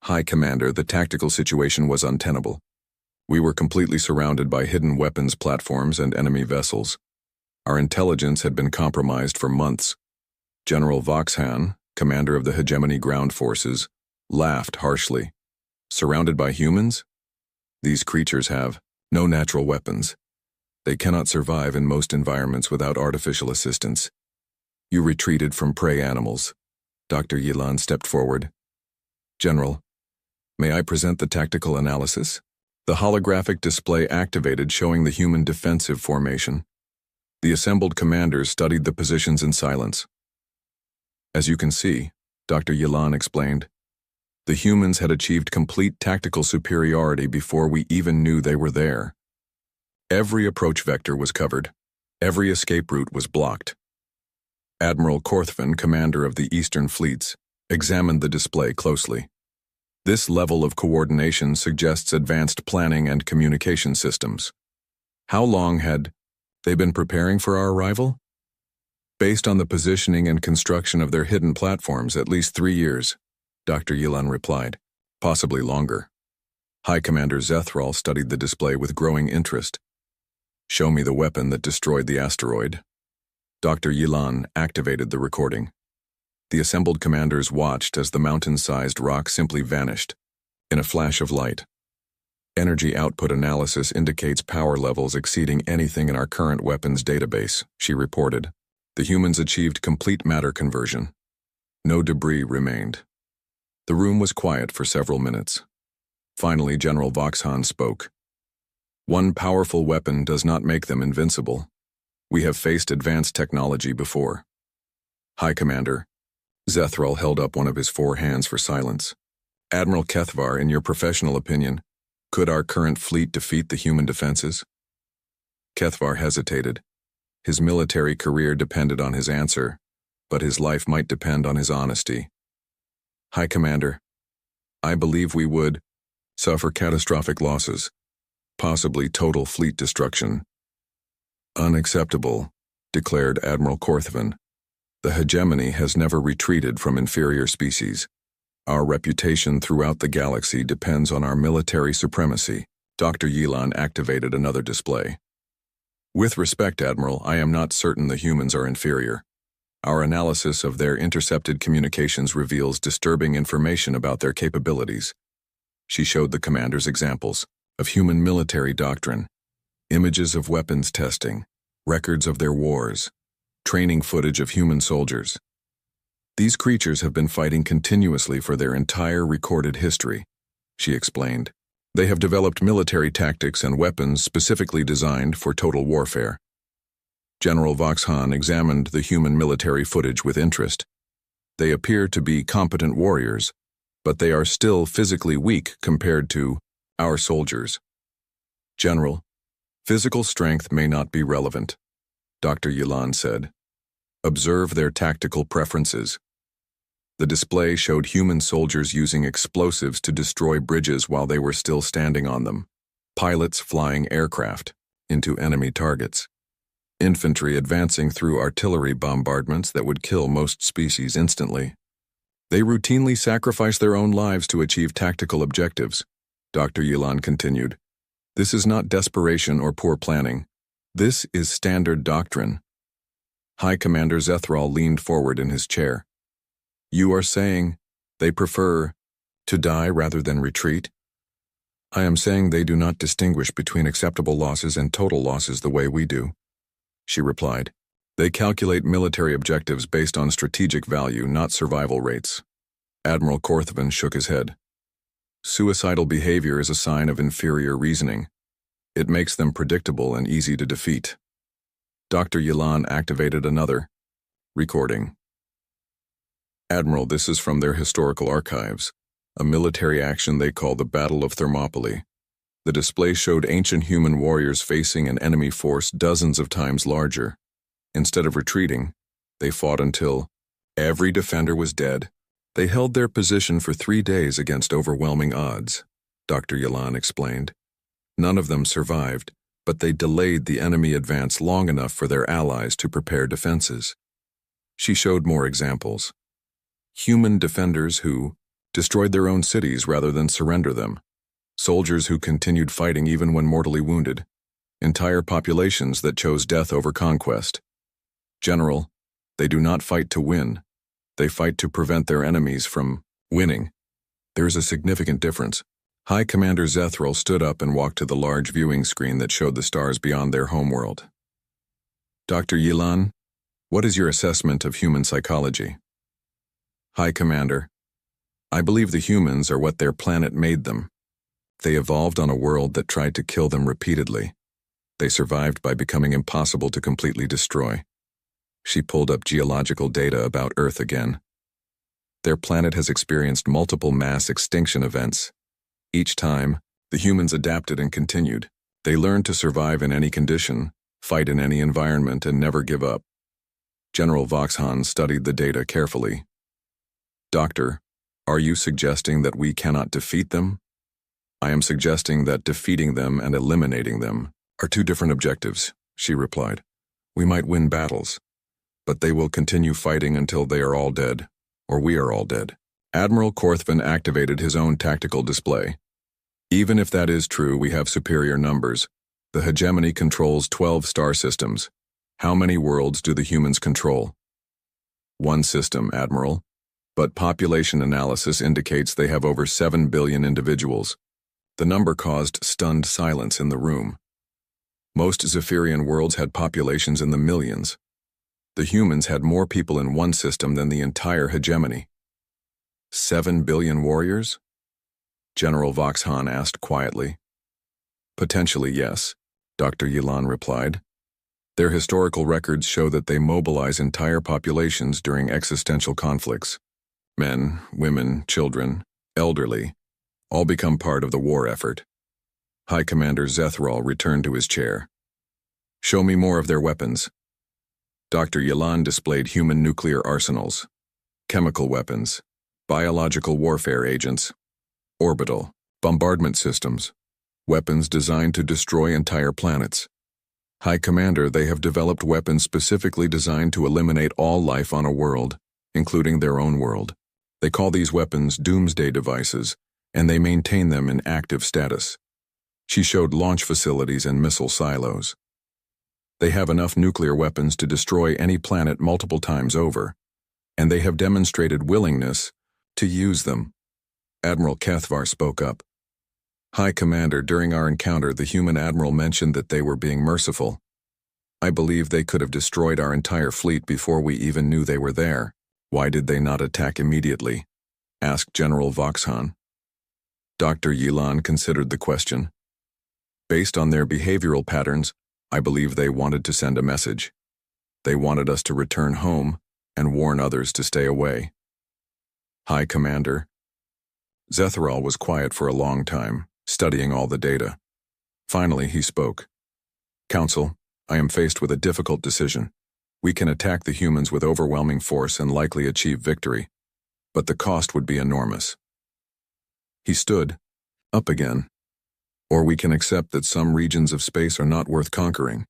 "High Commander, the tactical situation was untenable. We were completely surrounded by hidden weapons platforms and enemy vessels. Our intelligence had been compromised for months." General Voxhan, commander of the hegemony ground forces, laughed harshly. "Surrounded by humans? These creatures have no natural weapons. They cannot survive in most environments without artificial assistance. You retreated from prey animals." Dr. Yilan stepped forward. "General, may I present the tactical analysis?" The holographic display activated, showing the human defensive formation. The assembled commanders studied the positions in silence. "As you can see," Dr. Yilan explained, "the humans had achieved complete tactical superiority before we even knew they were there. Every approach vector was covered. Every escape route was blocked." Admiral Korthvan, commander of the Eastern Fleets, examined the display closely. This level of coordination suggests advanced planning and communication systems. How long had they been preparing for our arrival? Based on the positioning and construction of their hidden platforms, at least 3 years, Dr. Yilan replied, "Possibly longer." High Commander Zethrall studied the display with growing interest. "Show me the weapon that destroyed the asteroid." Dr. Yilan activated the recording. The assembled commanders watched as the mountain-sized rock simply vanished, in a flash of light. "Energy output analysis indicates power levels exceeding anything in our current weapons database," she reported. "The humans achieved complete matter conversion. No debris remained." The room was quiet for several minutes. Finally, General Voxhan spoke. "One powerful weapon does not make them invincible. We have faced advanced technology before." "High Commander," Zethrall held up one of his 4 hands for silence. "Admiral Kethavar, in your professional opinion, could our current fleet defeat the human defenses?" Kethavar hesitated. His military career depended on his answer, but his life might depend on his honesty. "High Commander, I believe we would suffer catastrophic losses, possibly total fleet destruction." "Unacceptable," declared Admiral Korthvan. "The hegemony has never retreated from inferior species. Our reputation throughout the galaxy depends on our military supremacy." Dr. Yilan activated another display. "With respect, Admiral, I am not certain the humans are inferior. Our analysis of their intercepted communications reveals disturbing information about their capabilities." She showed the commanders examples of human military doctrine, images of weapons testing, records of their wars, training footage of human soldiers. "These creatures have been fighting continuously for their entire recorded history," she explained. "They have developed military tactics and weapons specifically designed for total warfare." General Voxhan examined the human military footage with interest. "They appear to be competent warriors, but they are still physically weak compared to our soldiers." "General, physical strength may not be relevant," Dr. Yilan said. "Observe their tactical preferences." The display showed human soldiers using explosives to destroy bridges while they were still standing on them, pilots flying aircraft into enemy targets, infantry advancing through artillery bombardments that would kill most species instantly. They routinely sacrifice their own lives to achieve tactical objectives, Dr. Yilan continued. "This is not desperation or poor planning. This is standard doctrine." High Commander Zethrall leaned forward in his chair. "You are saying they prefer to die rather than retreat?" "I am saying they do not distinguish between acceptable losses and total losses the way we do," she replied. They calculate military objectives based on strategic value, not survival rates. Admiral Korthvan shook his head. Suicidal behavior is a sign of inferior reasoning. It makes them predictable and easy to defeat. Dr. Yilan activated another recording. Admiral, this is from their historical archives, a military action they call the Battle of Thermopylae. The display showed ancient human warriors facing an enemy force dozens of times larger. Instead of retreating, they fought until every defender was dead. They held their position for 3 days against overwhelming odds, Dr. Yilan explained. None of them survived, but they delayed the enemy advance long enough for their allies to prepare defenses. She showed more examples. Human defenders who destroyed their own cities rather than surrender them. Soldiers who continued fighting even when mortally wounded. Entire populations that chose death over conquest. General, they do not fight to win. They fight to prevent their enemies from winning. There is a significant difference. High Commander Zethral stood up and walked to the large viewing screen that showed the stars beyond their homeworld. Dr. Yilan, what is your assessment of human psychology? High Commander, I believe the humans are what their planet made them. They evolved on a world that tried to kill them repeatedly. They survived by becoming impossible to completely destroy. She pulled up geological data about Earth again. Their planet has experienced multiple mass extinction events. Each time, the humans adapted and continued. They learned to survive in any condition, fight in any environment, and never give up. General Voxhan studied the data carefully. Doctor, are you suggesting that we cannot defeat them? I am suggesting that defeating them and eliminating them are two different objectives, she replied. We might win battles, but they will continue fighting until they are all dead, or we are all dead. Admiral Korthvan activated his own tactical display. Even if that is true, we have superior numbers. The hegemony controls 12 star systems. How many worlds do the humans control? 1 system, Admiral. But population analysis indicates they have over 7 billion individuals. The number caused stunned silence in the room. Most Zephyrian worlds had populations in the millions. The humans had more people in one system than the entire hegemony. 7 billion warriors? General Voxhan asked quietly. Potentially, yes, Dr. Yilan replied. Their historical records show that they mobilize entire populations during existential conflicts. Men, women, children, elderly, all become part of the war effort. High Commander Zethral returned to his chair. Show me more of their weapons. Dr. Yilan displayed human nuclear arsenals, chemical weapons, biological warfare agents, orbital, bombardment systems, weapons designed to destroy entire planets. High Commander, they have developed weapons specifically designed to eliminate all life on a world, including their own world. They call these weapons doomsday devices, and they maintain them in active status. She showed launch facilities and missile silos. They have enough nuclear weapons to destroy any planet multiple times over, and they have demonstrated willingness to use them. Admiral Kethvar spoke up. High Commander, during our encounter, the human admiral mentioned that they were being merciful. I believe they could have destroyed our entire fleet before we even knew they were there. Why did they not attack immediately? Asked General Voxhan. Dr. Yilan considered the question. Based on their behavioral patterns, I believe they wanted to send a message. They wanted us to return home and warn others to stay away. High Commander. Zethral was quiet for a long time, studying all the data. Finally, he spoke. Council, I am faced with a difficult decision. We can attack the humans with overwhelming force and likely achieve victory, but the cost would be enormous. He stood up again. Or we can accept that some regions of space are not worth conquering.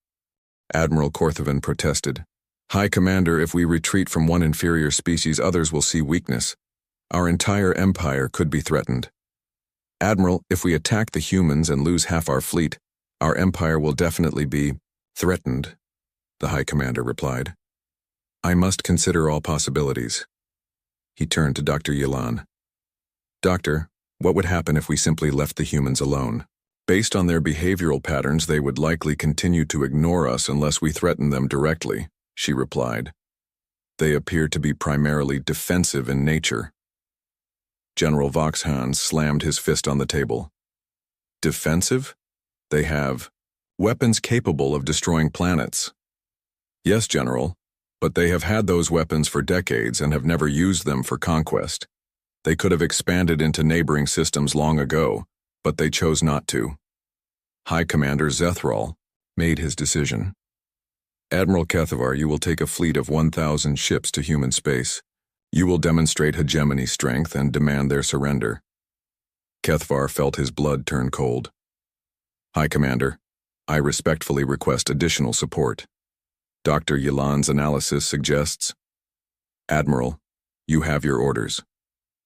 Admiral Korthvan protested. High Commander, if we retreat from one inferior species, others will see weakness. Our entire empire could be threatened. Admiral, if we attack the humans and lose half our fleet, our empire will definitely be threatened, the High Commander replied. I must consider all possibilities. He turned to Dr. Yilan. Doctor, what would happen if we simply left the humans alone? Based on their behavioral patterns, they would likely continue to ignore us unless we threaten them directly. she replied. They appear to be primarily defensive in nature. General Voxhound slammed his fist on the table. Defensive? They have weapons capable of destroying planets. Yes, General, but they have had those weapons for decades and have never used them for conquest. They could have expanded into neighboring systems long ago, but they chose not to. High Commander Zethral made his decision. Admiral Kethvar, you will take a fleet of 1,000 ships to human space. You will demonstrate hegemony strength and demand their surrender. Kethvar felt his blood turn cold. High Commander, I respectfully request additional support. Dr. Yilan's analysis suggests, Admiral, you have your orders.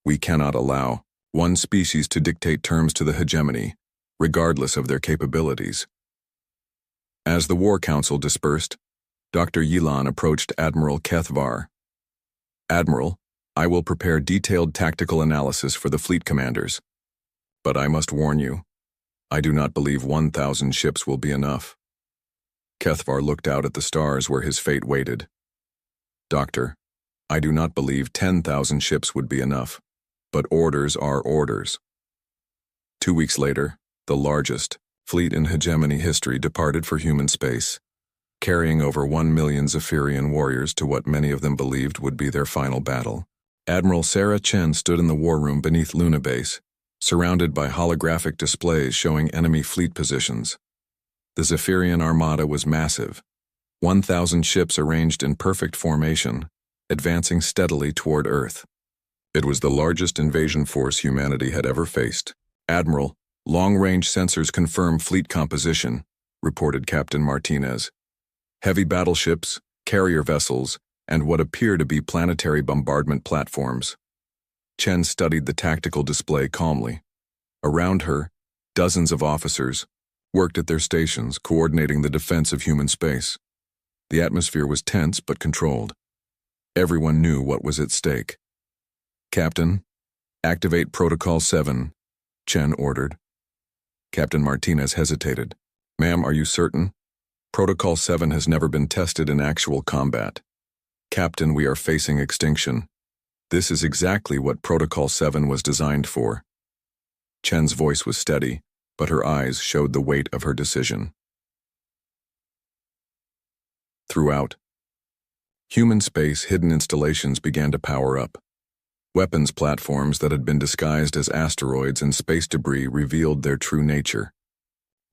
We cannot allow one species to dictate terms to the hegemony, regardless of their capabilities. As the War Council dispersed, Dr. Yilan approached Admiral Kethvar. Admiral, I will prepare detailed tactical analysis for the fleet commanders. But I must warn you, I do not believe 1,000 ships will be enough. Kethvar looked out at the stars where his fate waited. Doctor, I do not believe 10,000 ships would be enough, but orders are orders. 2 weeks later, the largest fleet in hegemony history departed for human space, carrying over 1 million Zephyrian warriors to what many of them believed would be their final battle. Admiral Sarah Chen stood in the war room beneath Luna Base, surrounded by holographic displays showing enemy fleet positions. The Zephyrian armada was massive, 1,000 ships arranged in perfect formation, advancing steadily toward Earth. It was the largest invasion force humanity had ever faced. Admiral, long-range sensors confirm fleet composition, reported Captain Martinez. Heavy battleships, carrier vessels, and what appear to be planetary bombardment platforms. Chen studied the tactical display calmly. Around her, dozens of officers worked at their stations, coordinating the defense of human space. The atmosphere was tense but controlled. Everyone knew what was at stake. Captain, activate Protocol 7, Chen ordered. Captain Martinez hesitated. Ma'am, are you certain? Protocol 7 has never been tested in actual combat. Captain, we are facing extinction. This is exactly what Protocol 7 was designed for. Chen's voice was steady, but her eyes showed the weight of her decision. Throughout human space, hidden installations began to power up. Weapons platforms that had been disguised as asteroids and space debris revealed their true nature.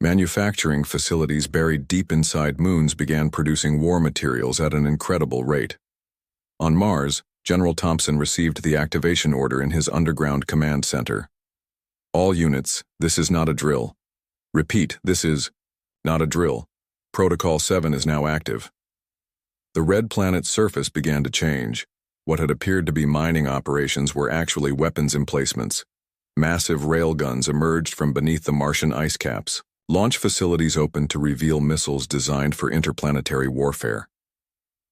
Manufacturing facilities buried deep inside moons began producing war materials at an incredible rate. On Mars, General Thompson received the activation order in his underground command center. All units, this is not a drill. Repeat, this is not a drill. Protocol 7 is now active. The red planet's surface began to change. What had appeared to be mining operations were actually weapons emplacements. Massive railguns emerged from beneath the Martian ice caps. Launch facilities opened to reveal missiles designed for interplanetary warfare.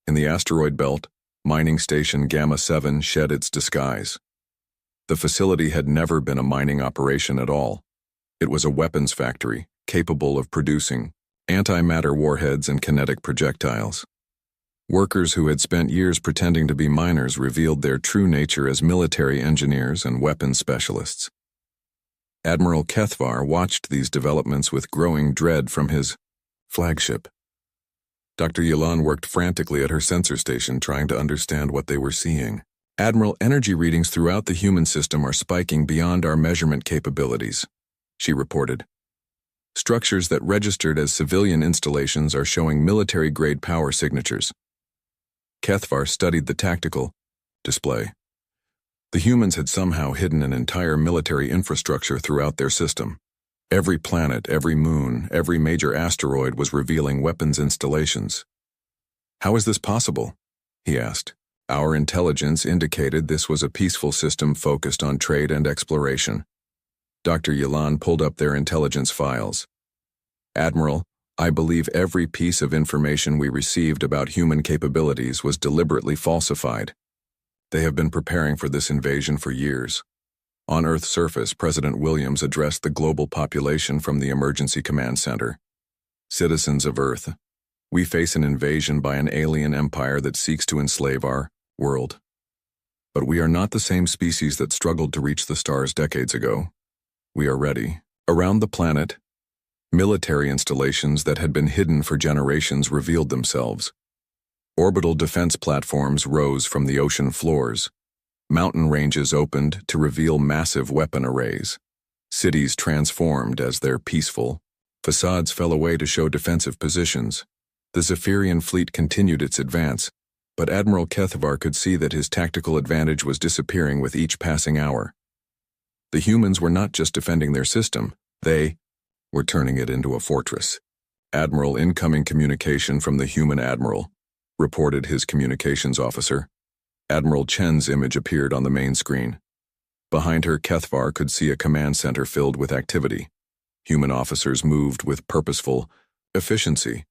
In the asteroid belt, mining station Gamma 7 shed its disguise. The facility had never been a mining operation at all. It was a weapons factory, capable of producing antimatter warheads and kinetic projectiles. Workers who had spent years pretending to be miners revealed their true nature as military engineers and weapons specialists. Admiral Kethvar watched these developments with growing dread from his flagship. Dr. Yilan worked frantically at her sensor station trying to understand what they were seeing. Admiral, energy readings throughout the human system are spiking beyond our measurement capabilities, she reported. Structures that registered as civilian installations are showing military-grade power signatures. Kethvar studied the tactical display. The humans had somehow hidden an entire military infrastructure throughout their system. Every planet, every moon, every major asteroid was revealing weapons installations. How is this possible? He asked. Our intelligence indicated this was a peaceful system focused on trade and exploration. Dr. Yilan pulled up their intelligence files. Admiral, I believe every piece of information we received about human capabilities was deliberately falsified. They have been preparing for this invasion for years. On Earth's surface, President Williams addressed the global population from the Emergency Command Center. Citizens of Earth, We face an invasion by an alien empire that seeks to enslave our world. But we are not the same species that struggled to reach the stars decades ago. We are ready. Around the planet, military installations that had been hidden for generations revealed themselves. Orbital defense platforms rose from the ocean floors. Mountain ranges opened to reveal massive weapon arrays. Cities transformed as their peaceful facades fell away to show defensive positions. The Zephyrian fleet continued its advance, but Admiral Kethvar could see that his tactical advantage was disappearing with each passing hour. The humans were not just defending their system, they were turning it into a fortress. "Admiral, incoming communication from the human admiral," reported his communications officer. Admiral Chen's image appeared on the main screen. Behind her, Kethvar could see a command center filled with activity. Human officers moved with purposeful efficiency,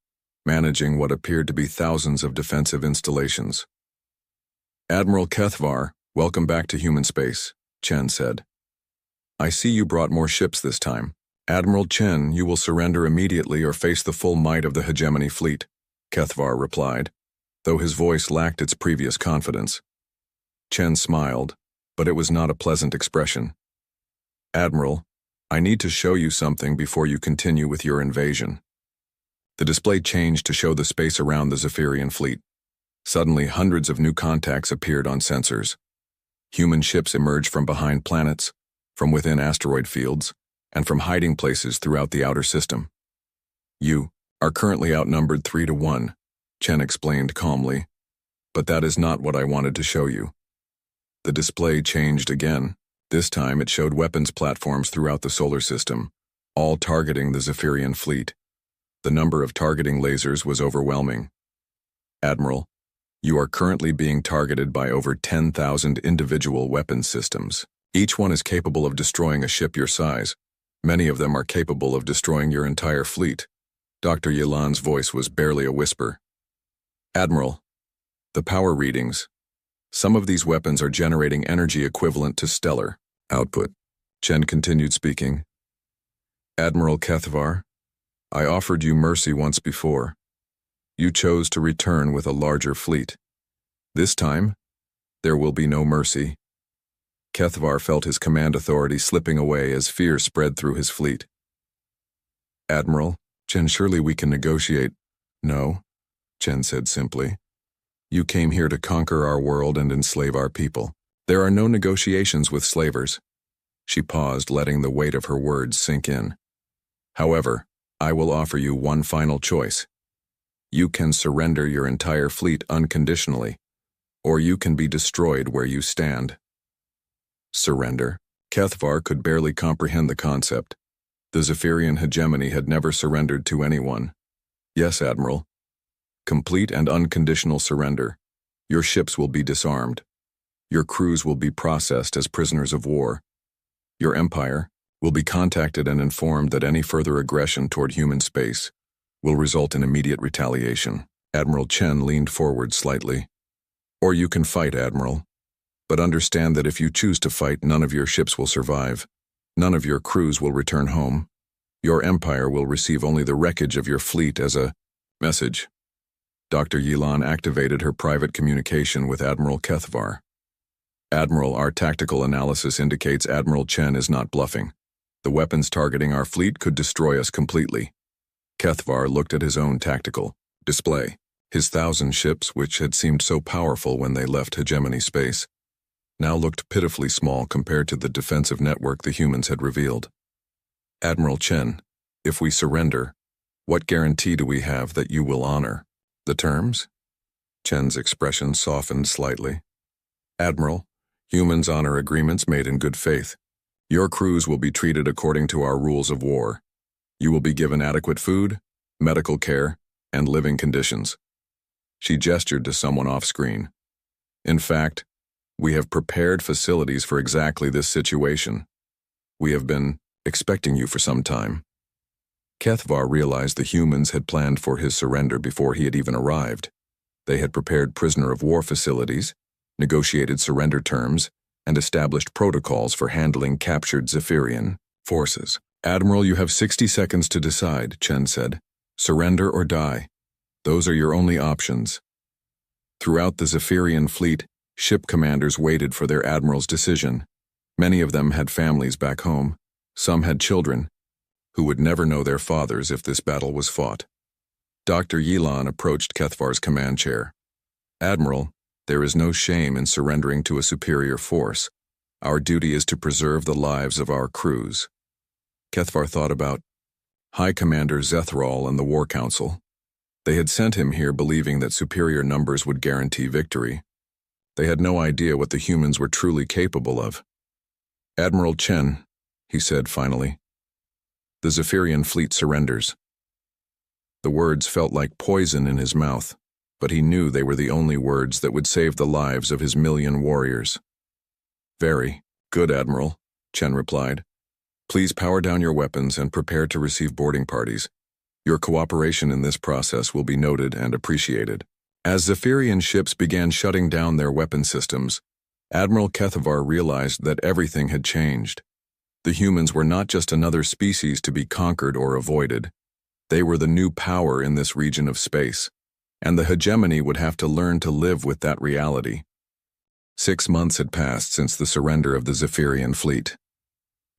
managing what appeared to be thousands of defensive installations. "Admiral Kethvar, welcome back to human space," Chen said. "I see you brought more ships this time. Admiral Chen, you will surrender immediately or face the full might of the hegemony fleet," Kethvar replied, though his voice lacked its previous confidence. Chen smiled, but it was not a pleasant expression. "Admiral, I need to show you something before you continue with your invasion." The display changed to show the space around the Zephyrian fleet. Suddenly, hundreds of new contacts appeared on sensors. Human ships emerged from behind planets, from within asteroid fields, and from hiding places throughout the outer system. "You are currently outnumbered 3-1, Chen explained calmly, "but that is not what I wanted to show you." The display changed again. This time it showed weapons platforms throughout the solar system, all targeting the Zephyrian fleet. The number of targeting lasers was overwhelming. "Admiral, you are currently being targeted by over 10,000 individual weapons systems. Each one is capable of destroying a ship your size. Many of them are capable of destroying your entire fleet." Dr. Yilan's voice was barely a whisper. "Admiral, the power readings. Some of these weapons are generating energy equivalent to stellar output." Chen continued speaking. "Admiral Kethvar, I offered you mercy once before. You chose to return with a larger fleet. This time, there will be no mercy." Kethvar felt his command authority slipping away as fear spread through his fleet. "Admiral, Chen, surely we can negotiate." "No," Chen said simply. "You came here to conquer our world and enslave our people. There are no negotiations with slavers." She paused, letting the weight of her words sink in. "However, I will offer you one final choice. You can surrender your entire fleet unconditionally, or you can be destroyed where you stand." Surrender? Kethvar could barely comprehend the concept. The Zephyrian hegemony had never surrendered to anyone. "Yes, Admiral. Complete and unconditional surrender. Your ships will be disarmed. Your crews will be processed as prisoners of war. Your empire will be contacted and informed that any further aggression toward human space will result in immediate retaliation." Admiral Chen leaned forward slightly. "Or you can fight, Admiral. But understand that if you choose to fight, none of your ships will survive. None of your crews will return home. Your empire will receive only the wreckage of your fleet as a message." Dr. Yilan activated her private communication with Admiral Kethvar. "Admiral, our tactical analysis indicates Admiral Chen is not bluffing. The weapons targeting our fleet could destroy us completely." Kethvar looked at his own tactical display. His 1,000 ships, which had seemed so powerful when they left hegemony space, now looked pitifully small compared to the defensive network the humans had revealed. "Admiral Chen, if we surrender, what guarantee do we have that you will honor the terms?" Chen's expression softened slightly. "Admiral, humans honor agreements made in good faith. Your crews will be treated according to our rules of war. You will be given adequate food, medical care, and living conditions." She gestured to someone off-screen. "In fact, we have prepared facilities for exactly this situation. We have been expecting you for some time." Kethvar realized the humans had planned for his surrender before he had even arrived. They had prepared prisoner of war facilities, negotiated surrender terms, and established protocols for handling captured Zephyrian forces. "Admiral, you have 60 seconds to decide," Chen said. "Surrender or die. Those are your only options. Throughout the Zephyrian fleet, ship commanders waited for their admiral's decision. Many of them had families back home. Some had children, who would never know their fathers if this battle was fought. Dr. Yelan approached Kethvar's command chair. "Admiral, there is no shame in surrendering to a superior force. Our duty is to preserve the lives of our crews." Kethvar thought about High Commander Zethral and the War Council. They had sent him here believing that superior numbers would guarantee victory. They had no idea what the humans were truly capable of. "Admiral Chen," he said finally, "the Zephyrian fleet surrenders." The words felt like poison in his mouth, but he knew they were the only words that would save the lives of his 1,000,000 warriors. "Very good, Admiral," Chen replied. "Please power down your weapons and prepare to receive boarding parties. Your cooperation in this process will be noted and appreciated." As Zephyrian ships began shutting down their weapon systems, Admiral Kethvar realized that everything had changed. The humans were not just another species to be conquered or avoided. They were the new power in this region of space, and the hegemony would have to learn to live with that reality. 6 months had passed since the surrender of the Zephyrian fleet.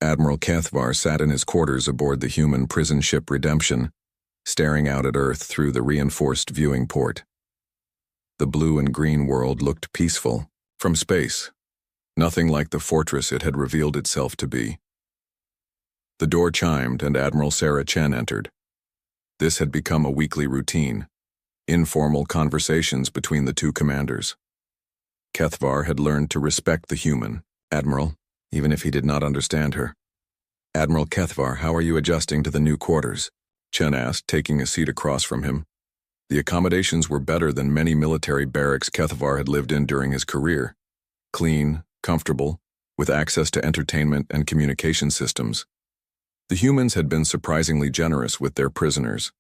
Admiral Kethvar sat in his quarters aboard the human prison ship Redemption, staring out at Earth through the reinforced viewing port. The blue and green world looked peaceful, from space, nothing like the fortress it had revealed itself to be. The door chimed and Admiral Sarah Chen entered. This had become a weekly routine, informal conversations between the two commanders. Kethvar had learned to respect the human, Admiral, even if he did not understand her. "Admiral Kethvar, how are you adjusting to the new quarters?" Chen asked, taking a seat across from him. The accommodations were better than many military barracks Kethvar had lived in during his career. Clean, comfortable, with access to entertainment and communication systems. The humans had been surprisingly generous with their prisoners.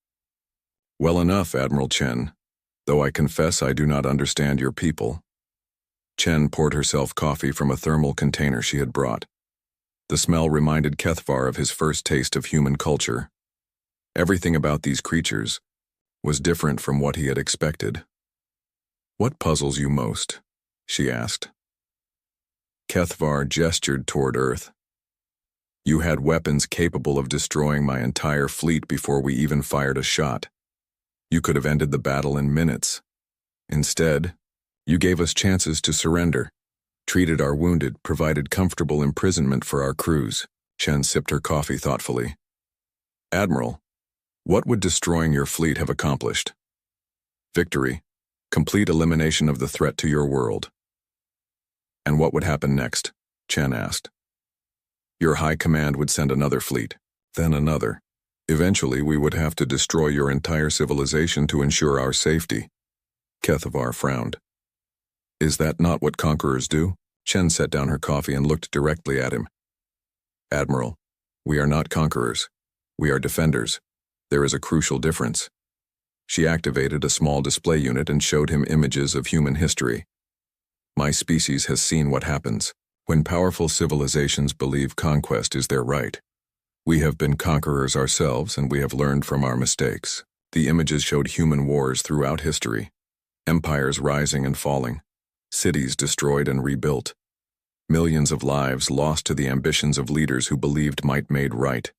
"Well enough, Admiral Chen, though I confess I do not understand your people." Chen poured herself coffee from a thermal container she had brought. The smell reminded Kethvar of his first taste of human culture. Everything about these creatures was different from what he had expected. "What puzzles you most?" she asked. Kethvar gestured toward Earth. "You had weapons capable of destroying my entire fleet before we even fired a shot. You could have ended the battle in minutes. Instead, you gave us chances to surrender, treated our wounded, provided comfortable imprisonment for our crews." Chen sipped her coffee thoughtfully. "Admiral, what would destroying your fleet have accomplished?" "Victory, complete elimination of the threat to your world." "And what would happen next?" Chen asked. "Your high command would send another fleet, then another. Eventually, we would have to destroy your entire civilization to ensure our safety." Kethvar frowned. "Is that not what conquerors do?" Chen set down her coffee and looked directly at him. "Admiral, we are not conquerors. We are defenders. There is a crucial difference." She activated a small display unit and showed him images of human history. "My species has seen what happens when powerful civilizations believe conquest is their right. We have been conquerors ourselves and we have learned from our mistakes." The images showed human wars throughout history, empires rising and falling, cities destroyed and rebuilt, millions of lives lost to the ambitions of leaders who believed might made right.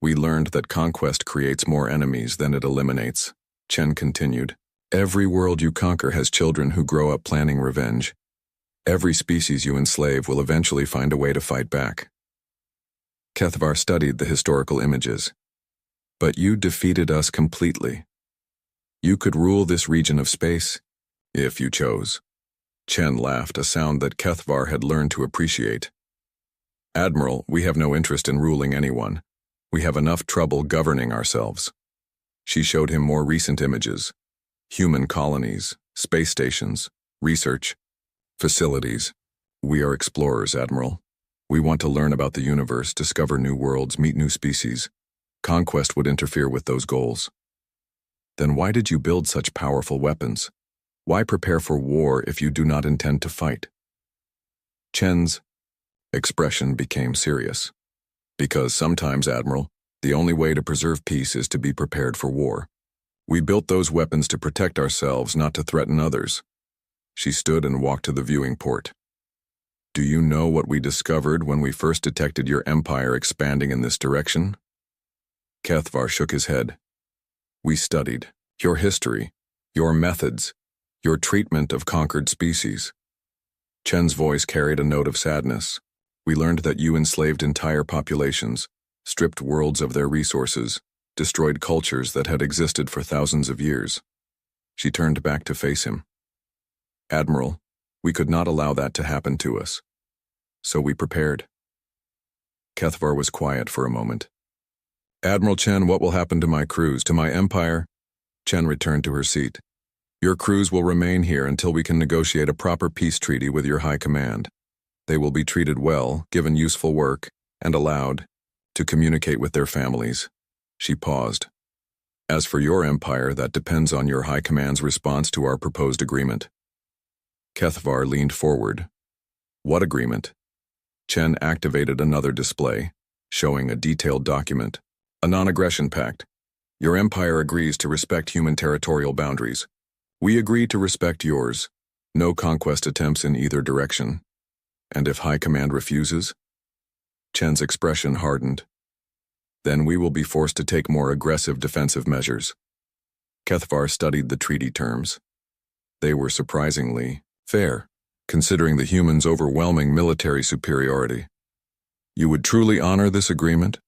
"We learned that conquest creates more enemies than it eliminates," Chen continued. "Every world you conquer has children who grow up planning revenge. Every species you enslave will eventually find a way to fight back." Kethvar studied the historical images. "But you defeated us completely. You could rule this region of space, if you chose." Chen laughed, a sound that Kethvar had learned to appreciate. "Admiral, we have no interest in ruling anyone. We have enough trouble governing ourselves." She showed him more recent images. Human colonies, space stations, research, facilities. "We are explorers, Admiral. We want to learn about the universe, discover new worlds, meet new species. Conquest would interfere with those goals." "Then why did you build such powerful weapons? Why prepare for war if you do not intend to fight?" Chen's expression became serious. "Because sometimes, Admiral, the only way to preserve peace is to be prepared for war. We built those weapons to protect ourselves, not to threaten others. She stood and walked to the viewing port. Do you know what we discovered when we first detected your empire expanding in this direction? Kethvar shook his head. We studied your history, your methods, your treatment of conquered species. Chen's voice carried a note of sadness. We learned that you enslaved entire populations, stripped worlds of their resources, destroyed cultures that had existed for thousands of years. She turned back to face him. Admiral, we could not allow that to happen to us. So we prepared. Kethvar was quiet for a moment. Admiral Chen, what will happen to my crews, to my empire? Chen returned to her seat. Your crews will remain here until we can negotiate a proper peace treaty with your high command. They will be treated well, given useful work, and allowed to communicate with their families. She paused. As for your empire, that depends on your high command's response to our proposed agreement. Kethvar leaned forward. What agreement? Chen activated another display, showing a detailed document. A non-aggression pact. Your empire agrees to respect human territorial boundaries. We agree to respect yours. No conquest attempts in either direction. And if High Command refuses? Chen's expression hardened. Then we will be forced to take more aggressive defensive measures. Kethvar studied the treaty terms. They were surprisingly fair, considering the humans' overwhelming military superiority. You would truly honor this agreement?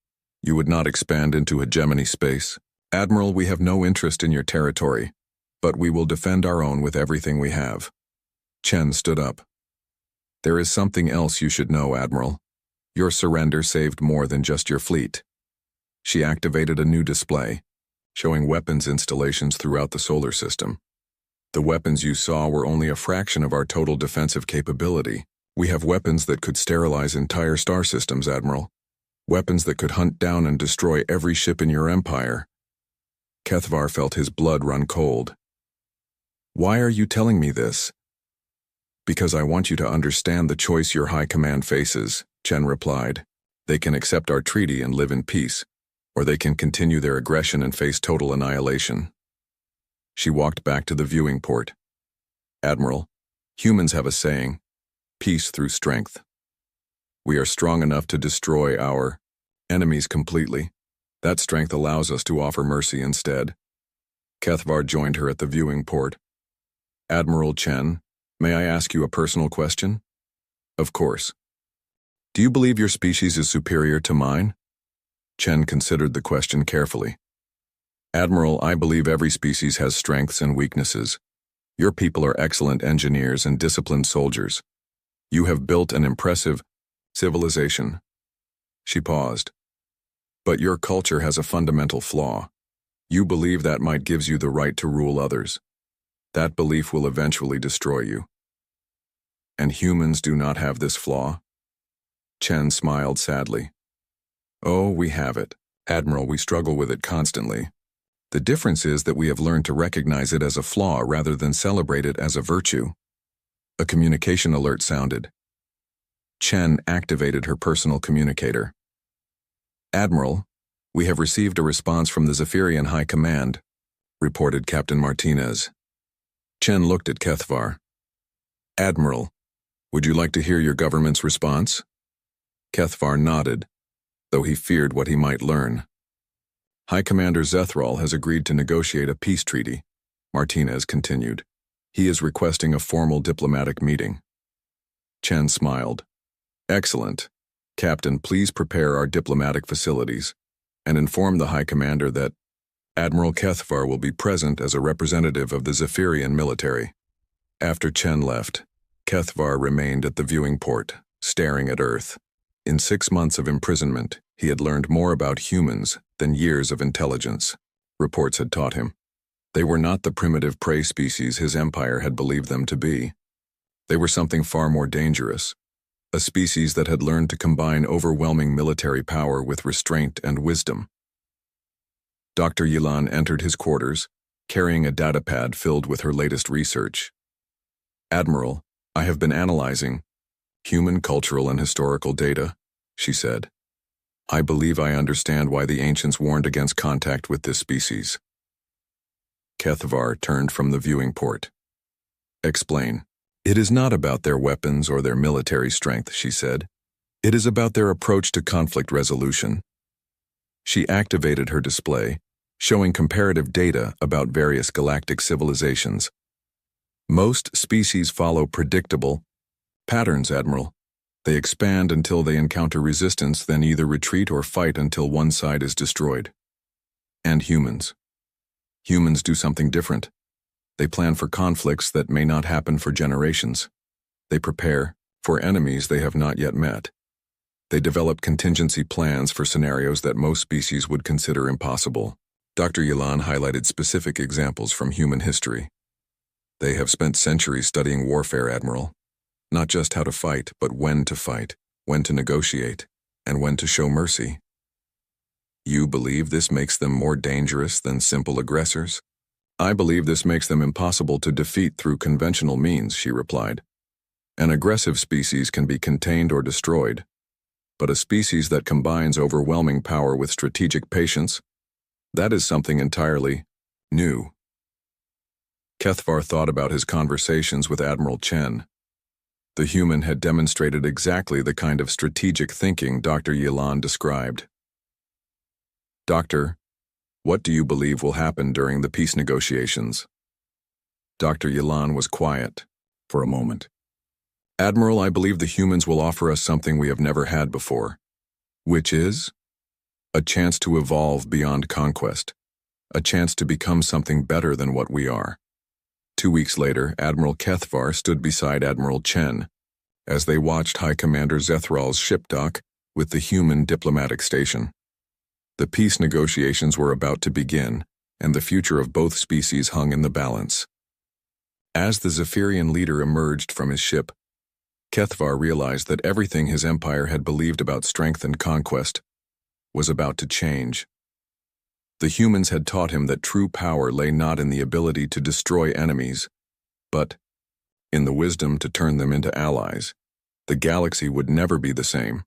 You would not expand into hegemony space? Admiral, we have no interest in your territory, but we will defend our own with everything we have. Chen stood up. There is something else you should know, Admiral. Your surrender saved more than just your fleet. She activated a new display, showing weapons installations throughout the solar system. The weapons you saw were only a fraction of our total defensive capability. We have weapons that could sterilize entire star systems, Admiral. Weapons that could hunt down and destroy every ship in your empire. Kethvar felt his blood run cold. Why are you telling me this? Because I want you to understand the choice your high command faces, Chen replied. They can accept our treaty and live in peace, or they can continue their aggression and face total annihilation. She walked back to the viewing port. Admiral, humans have a saying, peace through strength. We are strong enough to destroy our enemies completely. That strength allows us to offer mercy instead. Kethvar joined her at the viewing port. Admiral Chen, may I ask you a personal question? Of course. Do you believe your species is superior to mine? Chen considered the question carefully. Admiral, I believe every species has strengths and weaknesses. Your people are excellent engineers and disciplined soldiers. You have built an impressive civilization. She paused. But your culture has a fundamental flaw. You believe that might gives you the right to rule others. That belief will eventually destroy you. And humans do not have this flaw? Chen smiled sadly. Oh, we have it. Admiral, we struggle with it constantly. The difference is that we have learned to recognize it as a flaw rather than celebrate it as a virtue. A communication alert sounded. Chen activated her personal communicator. Admiral, we have received a response from the Zephyrian High Command, reported Captain Martinez. Chen looked at Kethvar. Admiral, would you like to hear your government's response? Kethvar nodded, though he feared what he might learn. High Commander Zethral has agreed to negotiate a peace treaty, Martinez continued. He is requesting a formal diplomatic meeting. Chen smiled. Excellent. Captain, please prepare our diplomatic facilities and inform the High Commander that Admiral Kethvar will be present as a representative of the Zephyrian military. After Chen left, Kethvar remained at the viewing port, staring at Earth. In 6 months of imprisonment, he had learned more about humans than years of intelligence, reports had taught him. They were not the primitive prey species his empire had believed them to be. They were something far more dangerous, a species that had learned to combine overwhelming military power with restraint and wisdom. Dr. Yilan entered his quarters, carrying a datapad filled with her latest research. Admiral, I have been analyzing human cultural and historical data, she said. I believe I understand why the ancients warned against contact with this species. Kethvar turned from the viewing port. Explain. It is not about their weapons or their military strength, she said. It is about their approach to conflict resolution. She activated her display, showing comparative data about various galactic civilizations. Most species follow predictable patterns, Admiral. They expand until they encounter resistance, then either retreat or fight until one side is destroyed. And humans. Humans do something different. They plan for conflicts that may not happen for generations. They prepare for enemies they have not yet met. They develop contingency plans for scenarios that most species would consider impossible. Dr. Yilan highlighted specific examples from human history. They have spent centuries studying warfare, Admiral. Not just how to fight, but when to negotiate, and when to show mercy. You believe this makes them more dangerous than simple aggressors? I believe this makes them impossible to defeat through conventional means, she replied. An aggressive species can be contained or destroyed, but a species that combines overwhelming power with strategic patience, that is something entirely new. Kethvar thought about his conversations with Admiral Chen. The human had demonstrated exactly the kind of strategic thinking Dr. Yilan described. Doctor, what do you believe will happen during the peace negotiations? Dr. Yilan was quiet for a moment. Admiral, I believe the humans will offer us something we have never had before, which is a chance to evolve beyond conquest, a chance to become something better than what we are. 2 weeks later, Admiral Kethvar stood beside Admiral Chen as they watched High Commander Zethral's ship dock with the human diplomatic station. The peace negotiations were about to begin, and the future of both species hung in the balance. As the Zephyrian leader emerged from his ship, Kethvar realized that everything his empire had believed about strength and conquest was about to change. The humans had taught him that true power lay not in the ability to destroy enemies, but in the wisdom to turn them into allies. The galaxy would never be the same.